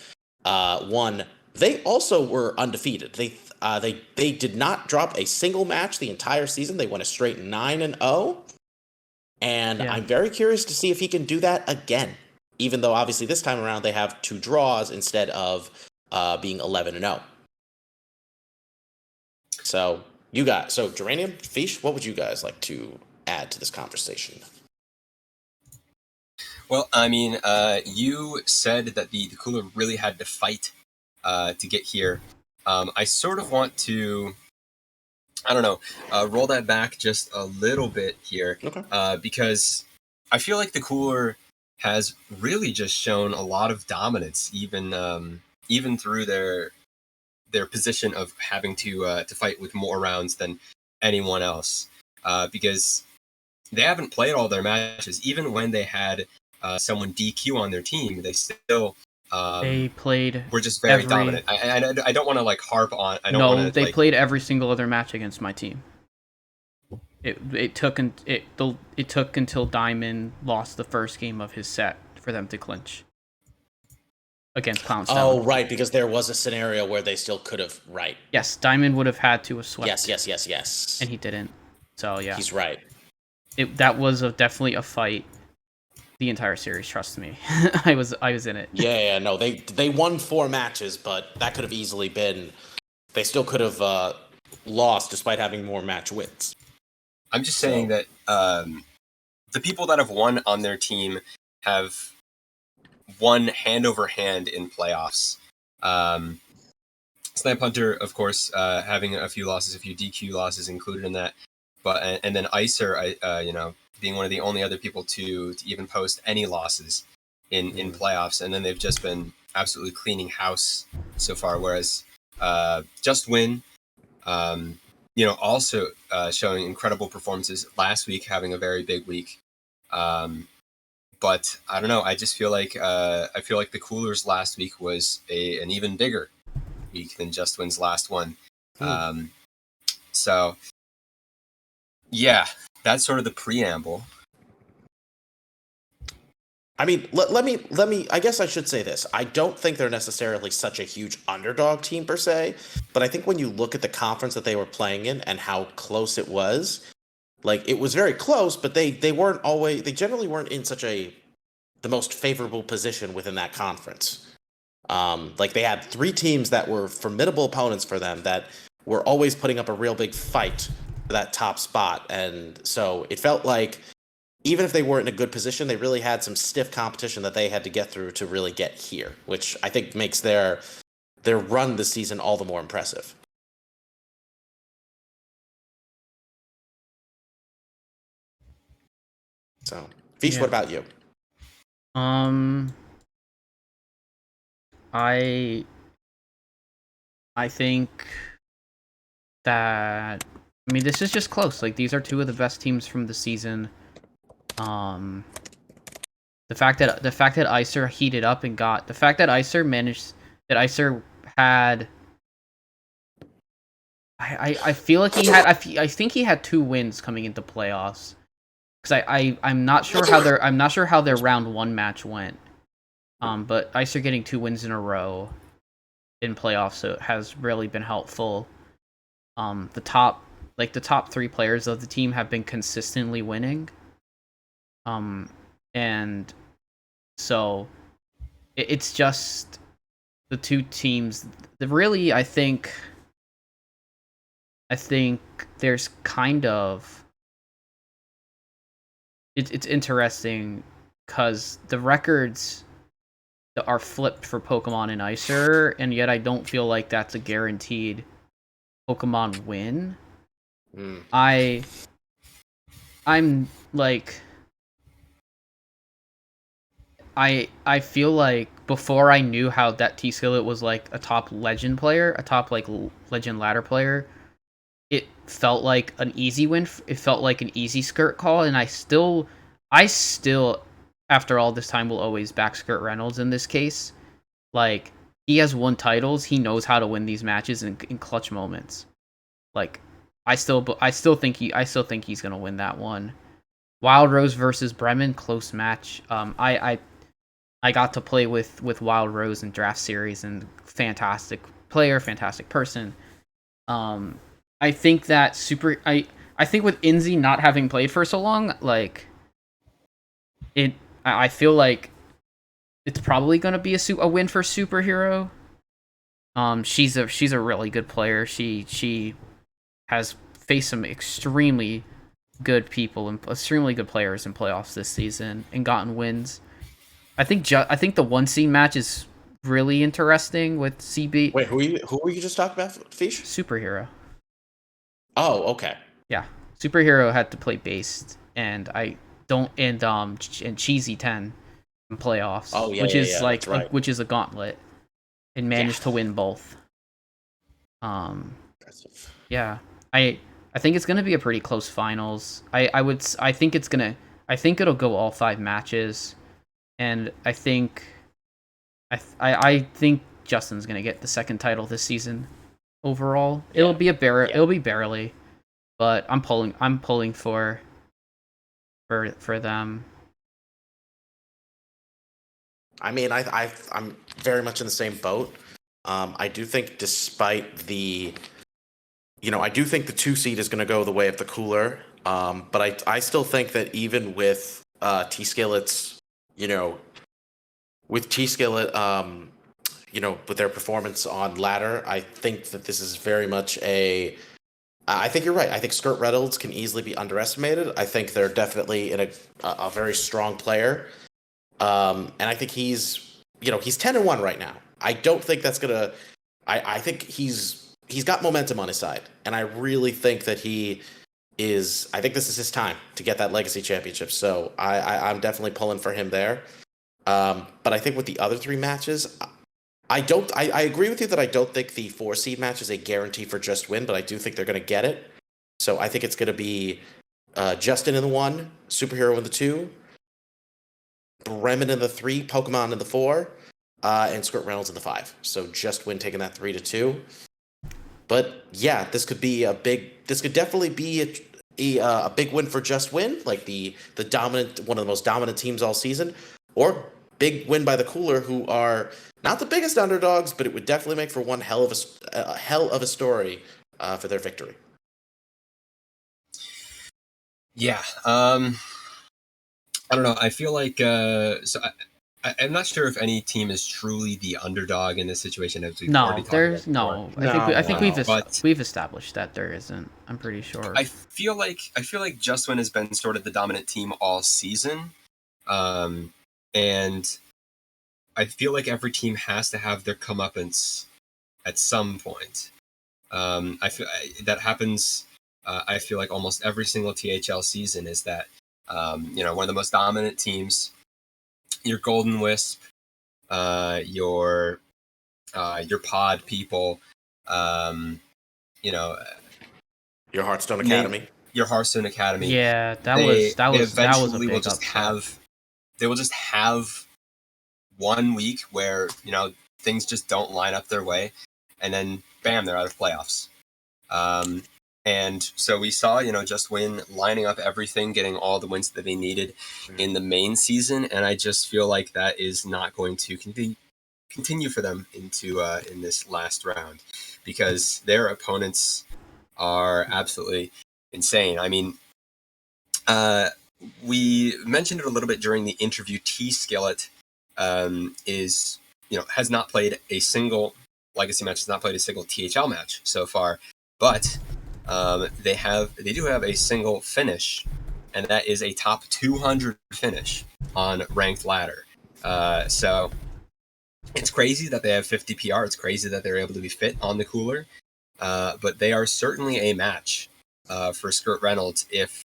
won, they also were undefeated. They did not drop a single match the entire season. They went a straight 9-0, and Yeah. I'm very curious to see if he can do that again. Even though obviously this time around they have 2 draws instead of being 11-0. So Geranium, Fish, what would you guys like to add to this conversation? Well, I mean, you said that the cooler really had to fight to get here. I sort of want to, I don't know, roll that back just a little bit here. Okay. Because I feel like the cooler has really just shown a lot of dominance, even through their position of having to fight with more rounds than anyone else, because they haven't played all their matches. Even when they had someone DQ on their team, they still They played. were just very dominant. I don't want to like harp on. I don't want to. They played every single other match against my team. It took until Diamond lost the first game of his set for them to clinch against Clownstone. Oh, right, because there was a scenario where they still could have, right. Yes, Diamond would have had to have swept. Yes. And he didn't. So yeah. He's right. That was definitely a fight. The entire series, trust me. I was in it. Yeah, no, they won 4 matches, but that could have easily been. They still could have lost despite having more match wins. I'm just saying that the people that have won on their team have won hand over hand in playoffs. Snipe Hunter, of course, having a few losses, a few DQ losses included in that. But and then Icer, being one of the only other people to even post any losses in playoffs, and then they've just been absolutely cleaning house so far. Whereas Just Win, also showing incredible performances last week, having a very big week. But I don't know. I just feel like the Coolers last week was an even bigger week than Just Win's last one. So yeah, that's sort of the preamble. I mean, let me. I guess I should say this. I don't think they're necessarily such a huge underdog team per se, but I think when you look at the conference that they were playing in and how close it was, like it was very close, but they generally weren't in such the most favorable position within that conference. Like they had 3 teams that were formidable opponents for them that were always putting up a real big fight for that top spot, and so it felt like even if they weren't in a good position, they really had some stiff competition that they had to get through to really get here, which I think makes their run this season all the more impressive. So, Fish, what about you? I think that this is just close. Like these are 2 of the best teams from the season. The fact that Icer heated up and the fact that Icer had. I feel like he had. I think he had 2 wins coming into playoffs. Because I'm not sure how their round 1 match went. But Icer getting 2 wins in a row in playoffs, so it has really been helpful. The top 3 players of the team have been consistently winning. And so it's just the 2 teams that really I think there's kind of it's interesting because the records are flipped for Pokemon and Icer, and yet I don't feel like that's a guaranteed Pokemon win. I'm like I feel like before I knew how that T-Skillet was like a top legend player, a top like legend ladder player, it felt like an easy win. It felt like an easy Skirt call, and I still after all this time will always back Skirt Reynolds in this case. Like he has won titles, he knows how to win these matches in clutch moments. Like I still think he's gonna win that one. Wild Rose versus Bremen, close match. I got to play with Wild Rose in draft series, and fantastic player, fantastic person. I think that I think with Inzi not having played for so long, like I feel like it's probably gonna be a win for Superhero. She's a really good player. She has faced some extremely good people and extremely good players in playoffs this season and gotten wins. I think the 1 seed match is really interesting with CB. Wait, who were you just talking about, Fish? Superhero. Oh, okay. Yeah, Superhero had to play based, and Cheesy 10 in playoffs. Oh yeah, which yeah, is yeah, like that's right. which is a gauntlet, and managed to win both. Impressive. Yeah, I think it's gonna be a pretty close finals. I think it'll go all 5 matches, and I think Justin's gonna get the second title this season. Overall, it'll be barely, but I'm pulling for them. I mean, I'm very much in the same boat. I do think, despite the, I do think the 2 seed is going to go the way of the cooler. But I still think that even with T-Skillet's, with T-Skillet, with their performance on ladder, I think that this is very much I think you're right. I think Skirt Reynolds can easily be underestimated. I think they're definitely in a very strong player. And I think he's 10-1 right now. I don't think that's gonna. I think he's got momentum on his side, and I really think that he is. I think this is his time to get that legacy championship. So I'm definitely pulling for him there. But I think with the other 3 matches, I agree with you that I don't think the 4 seed match is a guarantee for Just Win, but I do think they're going to get it. So I think it's going to be Justin in the 1, Superhero in the 2, Bremen in the 3, Pokemon in the 4, and Skirt Reynolds in the 5. So Just Win taking that 3-2. But yeah, this could definitely be a big win for Just Win, like the dominant, one of the most dominant teams all season, or big win by the Cooler, who are not the biggest underdogs, but it would definitely make for one hell of a story for their victory. Yeah. I don't know. I feel like I'm not sure if any team is truly the underdog in this situation. As we've already talked about before. I think we've established that there isn't. I'm pretty sure. I feel like Just Win has been sort of the dominant team all season, and I feel like every team has to have their comeuppance at some point. I feel that happens. I feel like almost every single THL season is that one of the most dominant teams, your Golden Wisp, your Pod people, your Hearthstone Academy. Your Hearthstone Academy. Yeah, that was a big upset. They will just have 1 week where things just don't line up their way, and then bam, they're out of playoffs. And so we saw, Just Win lining up everything, getting all the wins that they needed in the main season, and I just feel like that is not going to continue for them into in this last round, because their opponents are absolutely insane. I mean, we mentioned it a little bit during the interview. T-Skillet has not played a single legacy match, has not played a single THL match so far, but they do have a single finish, and that is a top 200 finish on ranked ladder. So it's crazy that they have 50 PR. It's crazy that they're able to be fit on the Cooler, but they are certainly a match for Skirt Reynolds if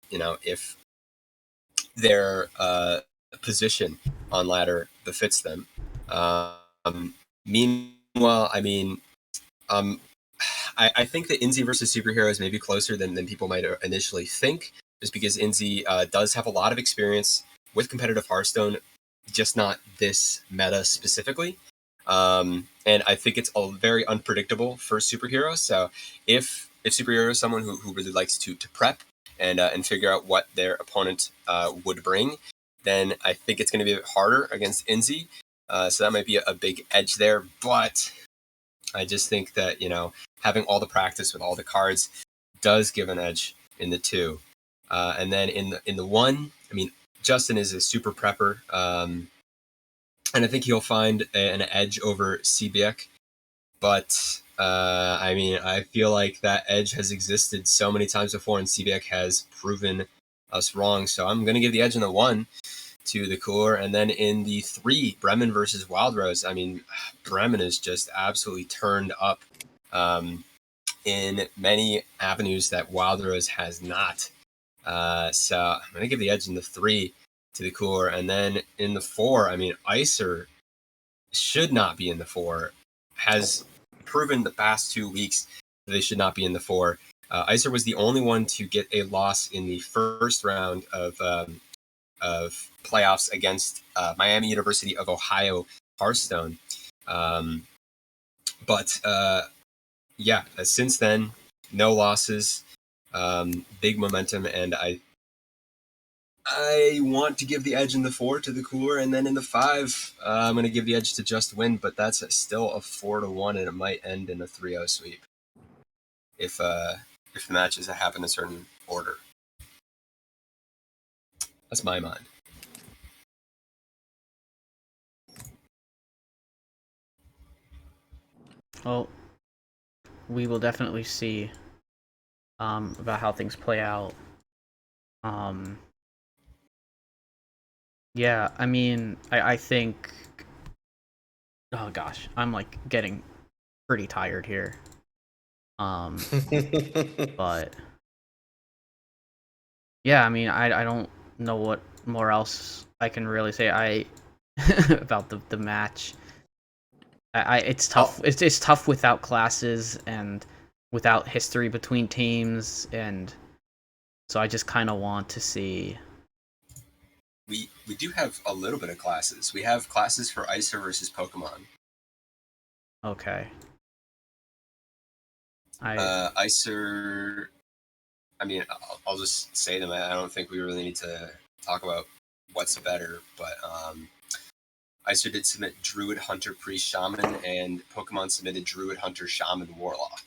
their position on ladder befits them. Meanwhile, I mean, I think that Inzi versus Superhero is maybe closer than people might initially think, just because Inzi does have a lot of experience with competitive Hearthstone, just not this meta specifically. And I think it's all very unpredictable for Superhero. So if Super Hero is someone who really likes to prep and figure out what their opponent would bring, then I think it's going to be a bit harder against Inzi. So that might be a big edge there. But I just think that, having all the practice with all the cards does give an edge in the 2. And then in the 1, I mean, Justin is a super prepper. And I think he'll find an edge over Sebiek. But, I mean, I feel like that edge has existed so many times before, and Sebiek has proven us wrong. So I'm going to give the edge in the 1 to the Cooler. And then in the 3, Bremen versus Wild Rose. I mean, Bremen is just absolutely turned up in many avenues that Wild Rose has not. So I'm going to give the edge in the 3 to the Cooler. And then in the 4, I mean, Icer should not be in the 4. Has proven the past 2 weeks that they should not be in the 4. Icer was the only one to get a loss in the first round of playoffs against Miami University of Ohio Hearthstone. But since then, no losses, big momentum, and I want to give the edge in the 4 to the Cooler, and then in the 5, I'm going to give the edge to Just Win, but that's still a 4-1, and it might end in a 3-0 sweep if the matches happen in a certain order. That's my mind. Well, we will definitely see about how things play out. Yeah, I mean, I think... Oh gosh, I'm like getting pretty tired here. But... Yeah, I mean, I don't know what more else I can really say about the match. It's tough. It's tough without classes and without history between teams, and so I just kind of want to see. We do have a little bit of classes. We have classes for Icer versus Pokemon. Okay. Icer. I mean, I'll just say them. I don't think we really need to talk about what's better, but Icer did submit Druid, Hunter, Priest, Shaman, and Pokemon submitted Druid, Hunter, Shaman, Warlock.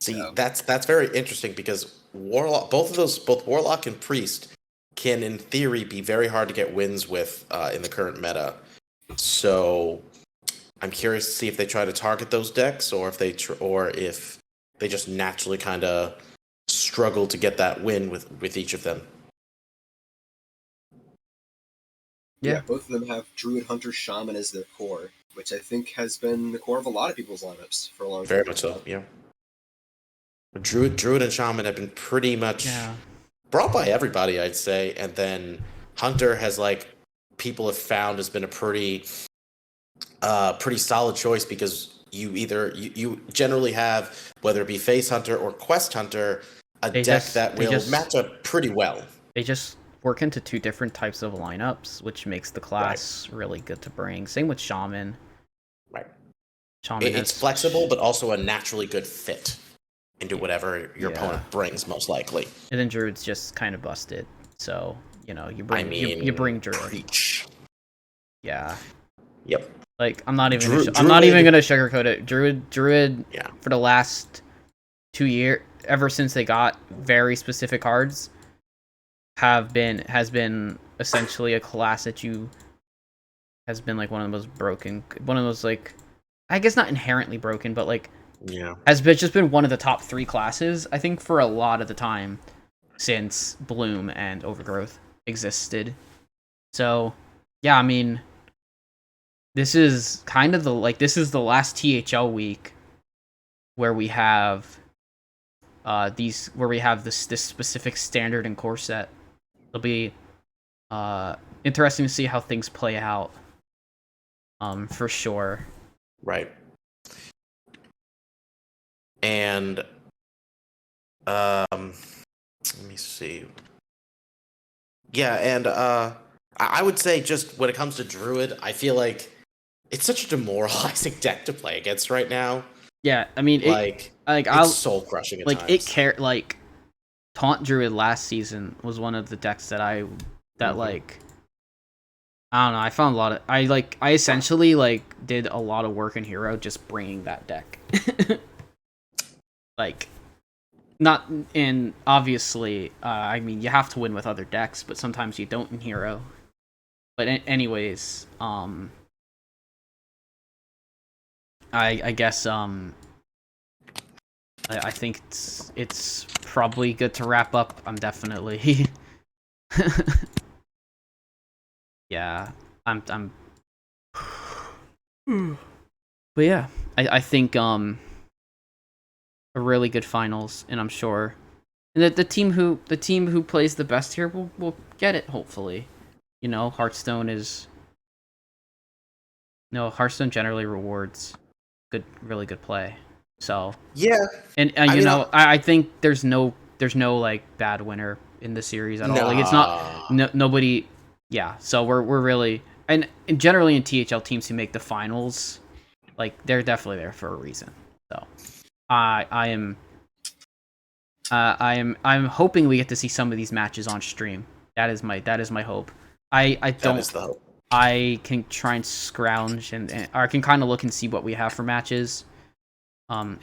See, so that's very interesting because Warlock, both Warlock and Priest, can in theory be very hard to get wins with in the current meta. So I'm curious to see if they try to target those decks, or if they just naturally kind of struggle to get that win with each of them. Yeah, both of them have Druid, Hunter, Shaman as their core, which I think has been the core of a lot of people's lineups for a long time. Very much so, yeah. Druid and Shaman have been pretty much brought by everybody, I'd say, and then Hunter has, like, people have found has been a pretty solid choice, because you generally have, whether it be Face Hunter or Quest Hunter, deck that will match up pretty well. They just work into 2 different types of lineups, which makes the class really good to bring. Same with Shaman. Right. Shaman it's flexible, but also a naturally good fit into whatever your opponent brings, most likely. And then Druid's just kind of busted. So, you bring you bring Druid. Preach. Yeah. Yep. Like, I'm not even gonna sugarcoat it. Druid for the last 2 years, ever since they got very specific cards, has been essentially a class that has been like one of the most broken, one of those, like, I guess not inherently broken, but like has just been one of the top 3 classes, I think, for a lot of the time since Bloom and Overgrowth existed. So yeah, I mean, this is kind of the last THL week where we have this specific standard and core set. It'll be interesting to see how things play out. For sure. Right. And let me see. Yeah, and I would say, just when it comes to Druid, I feel like it's such a demoralizing deck to play against right now. Yeah, I mean, It's soul crushing at times. Taunt Druid last season was one of the decks that I don't know. I found a lot of I essentially did a lot of work in Hero just bringing that deck. Not in obviously. I mean, you have to win with other decks, but sometimes you don't in Hero. But anyways, I guess I think it's probably good to wrap up. I'm definitely yeah. I'm but yeah, I think a really good finals, and I'm sure and the team who plays the best here will get it, hopefully. Hearthstone generally rewards really good play. So yeah, and I think there's no bad winner in the series at all. Like it's not nobody. Yeah, so we're really and generally in THL teams who make the finals, they're definitely there for a reason. So I'm hoping we get to see some of these matches on stream. That is my hope. I don't. That is the hope. I can try and scrounge and I can kind of look and see what we have for matches.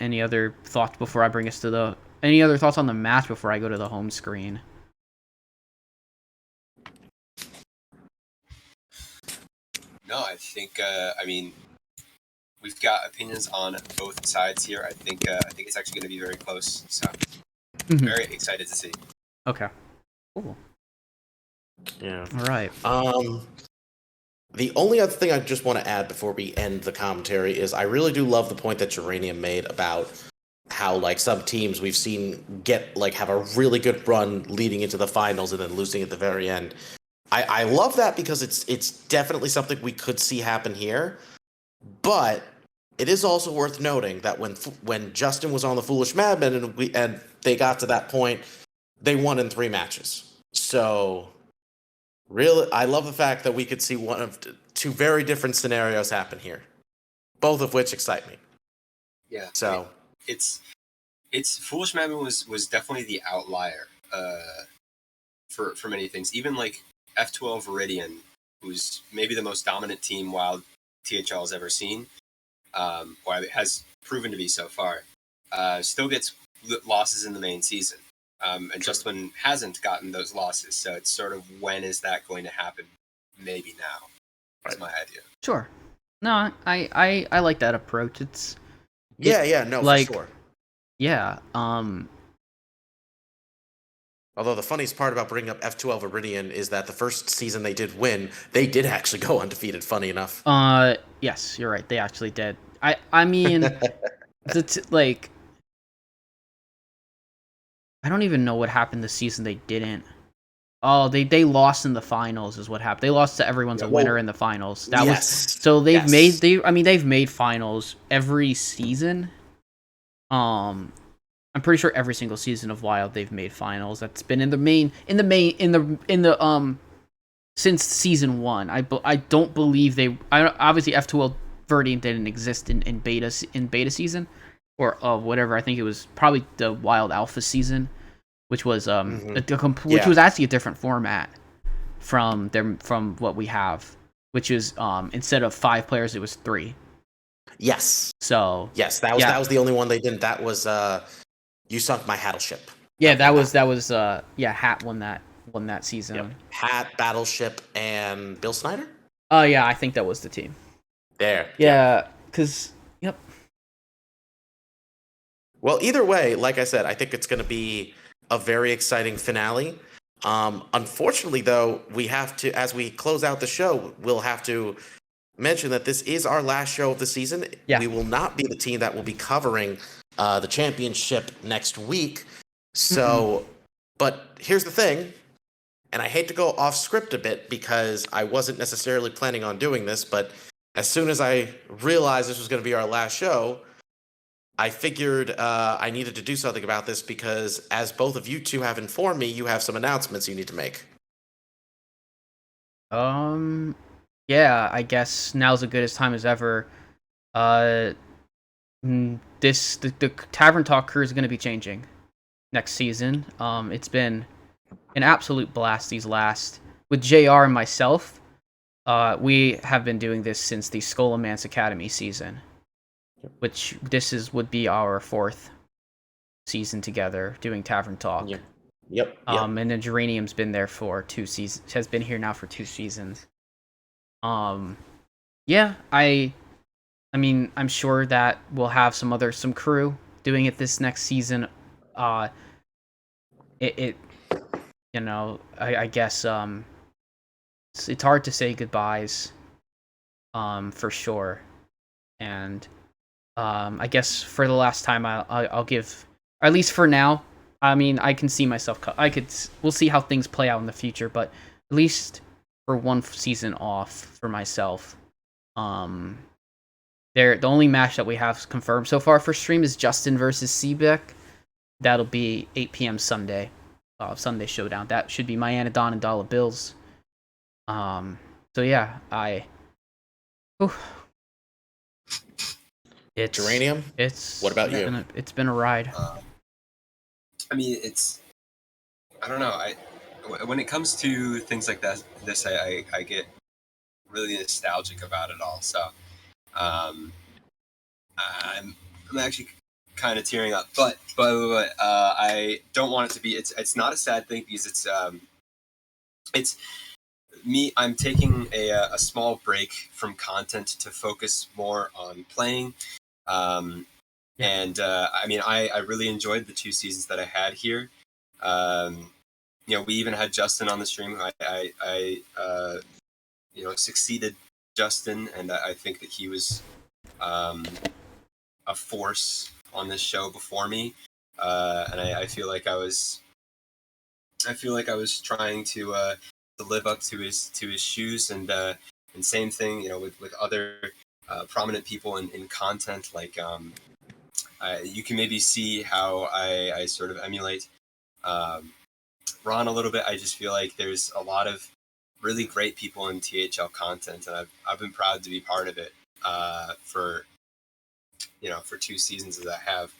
Any other thoughts before I bring us to any other thoughts on the match before I go to the home screen? No, I think we've got opinions on both sides here. I think it's actually going to be very close. So very excited to see. Okay. Cool. Yeah. All right. The only other thing I just want to add before we end the commentary is I really do love the point that Geranium made about how some teams we've seen have a really good run leading into the finals and then losing at the very end. I love that because it's definitely something we could see happen here, but it is also worth noting that when Justin was on the Foolish Madmen and they got to that point, they won in 3 matches. So really, I love the fact that we could see one of 2 very different scenarios happen here, both of which excite me. Yeah. So it's Foolish Madman was definitely the outlier for many things. Even F12 Viridian, who's maybe the most dominant team Wild THL has ever seen, or has proven to be so far, still gets losses in the main season. And Justin hasn't gotten those losses, so it's sort of when is that going to happen? Maybe now. That's my idea. Sure. No, I like that approach. For sure. Yeah. Although the funniest part about bringing up F12 Viridian is that the first season they did win, they did actually go undefeated. Funny enough. Yes, you're right. They actually did. I mean, I don't even know what happened this season. They didn't. Oh, they lost in the finals is what happened. They lost to everyone's a winner in the finals. They've made finals every season. I'm pretty sure every single season of Wild they've made finals. That's been in the since season 1. I don't believe obviously F2L Viridian didn't exist in beta season or whatever. I think it was probably the Wild Alpha season, which was which was actually a different format from what we have, which is instead of 5 players it was 3. Yes. So yes, that was the only one they didn't. That was You Sunk My Battleship. Yeah, that was Hat won that season. Yep. Hat, Battleship, and Bill Snyder. Oh yeah, I think that was the team. There. Yeah, because yep. Well, either way, like I said, I think it's going to be a very exciting finale. Unfortunately, though, we have to, as we close out the show, we'll have to mention that this is our last show of the season. Yeah. We will not be the team that will be covering the championship next week. So, but here's the thing, and I hate to go off script a bit because I wasn't necessarily planning on doing this, but as soon as I realized this was going to be our last show, I figured I needed to do something about this because, as both of you two have informed me, you have some announcements you need to make. Yeah, I guess now's as good a time as ever. the Tavern Talk crew is going to be changing next season. It's been an absolute blast these last with JR and myself. We have been doing this since the Skullomance Academy season, which would be our 4th season together doing Tavern Talk. Yep. And then Geranium's been there for 2 seasons. Has been here now for 2 seasons. Yeah, I mean, I'm sure that we'll have some crew doing it this next season. I guess it's hard to say goodbyes, for sure, and I guess for the last time I'll give, at least for now. I mean, I can see myself. We'll see how things play out in the future, but at least for one season off for myself. The only match that we have confirmed so far for stream is Justin versus Seebeck. That'll be 8 p.m. Sunday. Sunday Showdown. That should be my Anadon and Dollar Bills. So yeah, it's Geranium. What about you? It's been a ride. I mean, I don't know. When it comes to things like that, I get really nostalgic about it all. So, I'm actually kind of tearing up. But I don't want it to be. It's not a sad thing because it's me. I'm taking a small break from content to focus more on playing. And I mean, I really enjoyed the 2 seasons that I had here. We even had Justin on the stream. I succeeded Justin, and I think that he was a force on this show before me. And I feel like I was trying to live up to his shoes, and same thing, with other prominent people in content, like you can maybe see how I sort of emulate Ron a little bit. I just feel like there's a lot of really great people in THL content, and I've been proud to be part of it for 2 seasons as I have,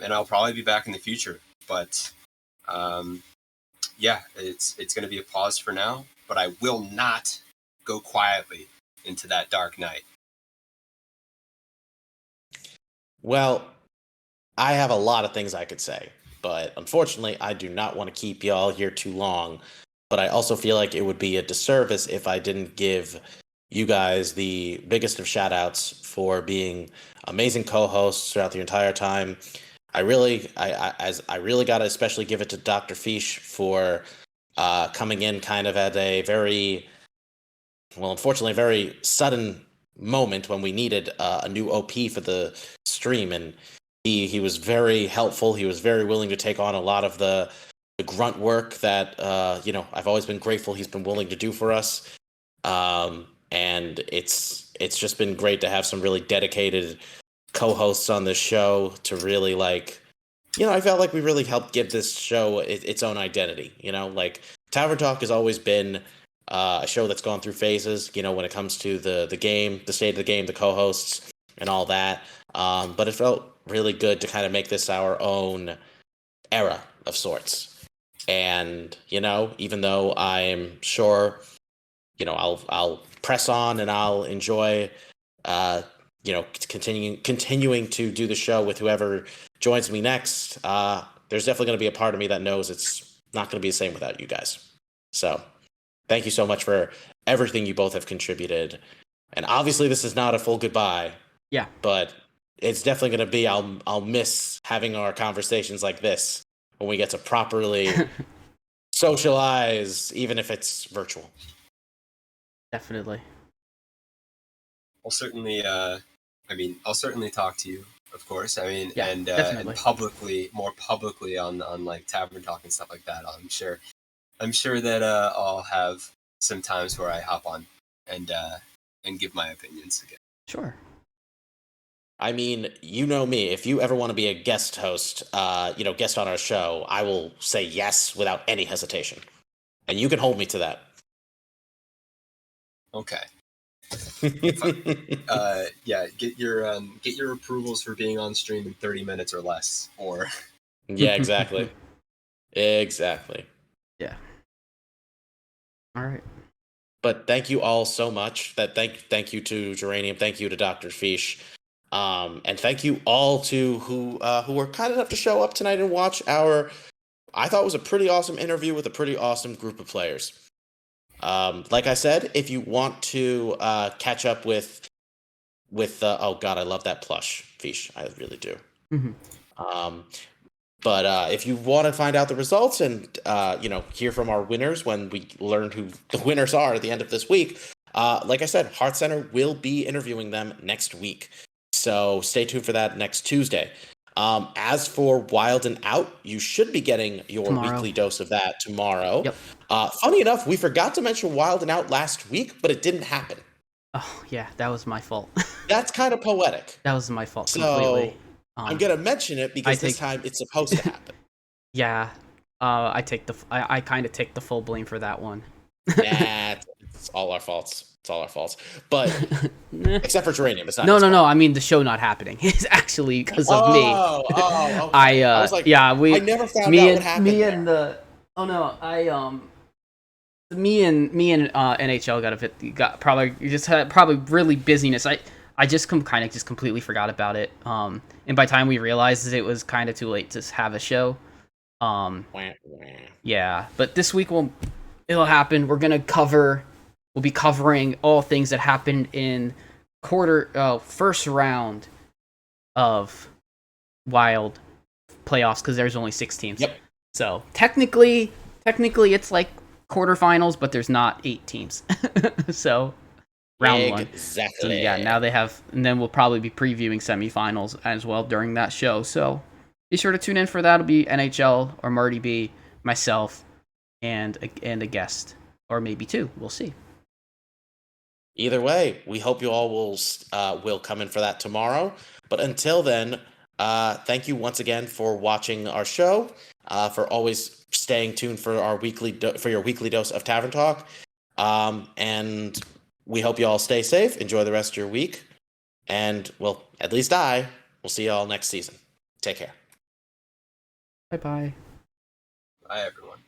and I'll probably be back in the future. But yeah, it's going to be a pause for now, but I will not go quietly into that dark night. Well, I have a lot of things I could say, but unfortunately, I do not want to keep y'all here too long. But I also feel like it would be a disservice if I didn't give you guys the biggest of shout outs for being amazing co-hosts throughout the entire time. I really got to especially give it to Dr. Fish for coming in kind of at a very, unfortunately, very sudden moment when we needed a new OP for the stream, and he was very helpful. He was very willing to take on a lot of the grunt work that I've always been grateful he's been willing to do for us. And it's just been great to have some really dedicated co-hosts on this show to really I felt like we really helped give this show its own identity. Tavern Talk has always been a show that's gone through phases, when it comes to the game, the state of the game, the co-hosts, and all that. But it felt really good to kind of make this our own era of sorts. And, even though I'm sure, I'll press on and I'll enjoy, continuing to do the show with whoever joins me next, there's definitely going to be a part of me that knows it's not going to be the same without you guys. So thank you so much for everything you both have contributed. And obviously this is not a full goodbye. Yeah. But it's definitely going to be, I'll miss having our conversations like this when we get to properly socialize, even if it's virtual. Definitely. I'll certainly talk to you, of course. I mean, yeah, and more publicly on like Tavern Talk and stuff like that. I'm sure that I'll have some times where I hop on and give my opinions again. Sure. I mean, you know me. If you ever want to be a guest host, guest on our show, I will say yes without any hesitation. And you can hold me to that. Okay. Yeah, get your approvals for being on stream in 30 minutes or less, or Yeah, exactly. Exactly. Yeah. All right. But thank you all so much. Thank you to Geranium. Thank you to Dr. Fish. And thank you all to who were kind enough to show up tonight and watch our, I thought it was a pretty awesome interview with a pretty awesome group of players. Like I said, if you want to catch up with oh god, I love that plush, Fish. I really do. But if you want to find out the results and hear from our winners when we learn who the winners are at the end of this week, like I said, Heart Center will be interviewing them next week. So stay tuned for that next Tuesday. As for Wild and Out, you should be getting your weekly dose of that tomorrow. Yep. Funny enough, we forgot to mention Wild and Out last week, but it didn't happen. Oh, yeah, that was my fault. That's kind of poetic. That was my fault So, completely. I'm going to mention it because this time it's supposed to happen. Yeah. I kind of take the full blame for that one. Nah, it's all our faults. It's all our faults. But except for Geranium, it's not. No. I mean, the show not happening is actually because of me. Okay. I was like, I never found out what happened. Me and NHL got probably really busyness. I just kind of just completely forgot about it. And by the time we realized it was kind of too late to have a show. Yeah, but this week it'll happen. We'll be covering all things that happened in first round of Wild playoffs because there's only 6 teams. Yep. So technically it's like quarterfinals, but there's not 8 teams. So round 1. Exactly. So yeah, now they have, and then we'll probably be previewing semifinals as well during that show. So be sure to tune in for that. It'll be NHL or Marty B, myself, and a guest, or maybe 2. We'll see. Either way, we hope you all will come in for that tomorrow. But until then, thank you once again for watching our show, for always staying tuned for our for your weekly dose of Tavern Talk. And we hope you all stay safe, enjoy the rest of your week, and well, at least we'll see you all next season. Take care. Bye-bye. Bye, everyone.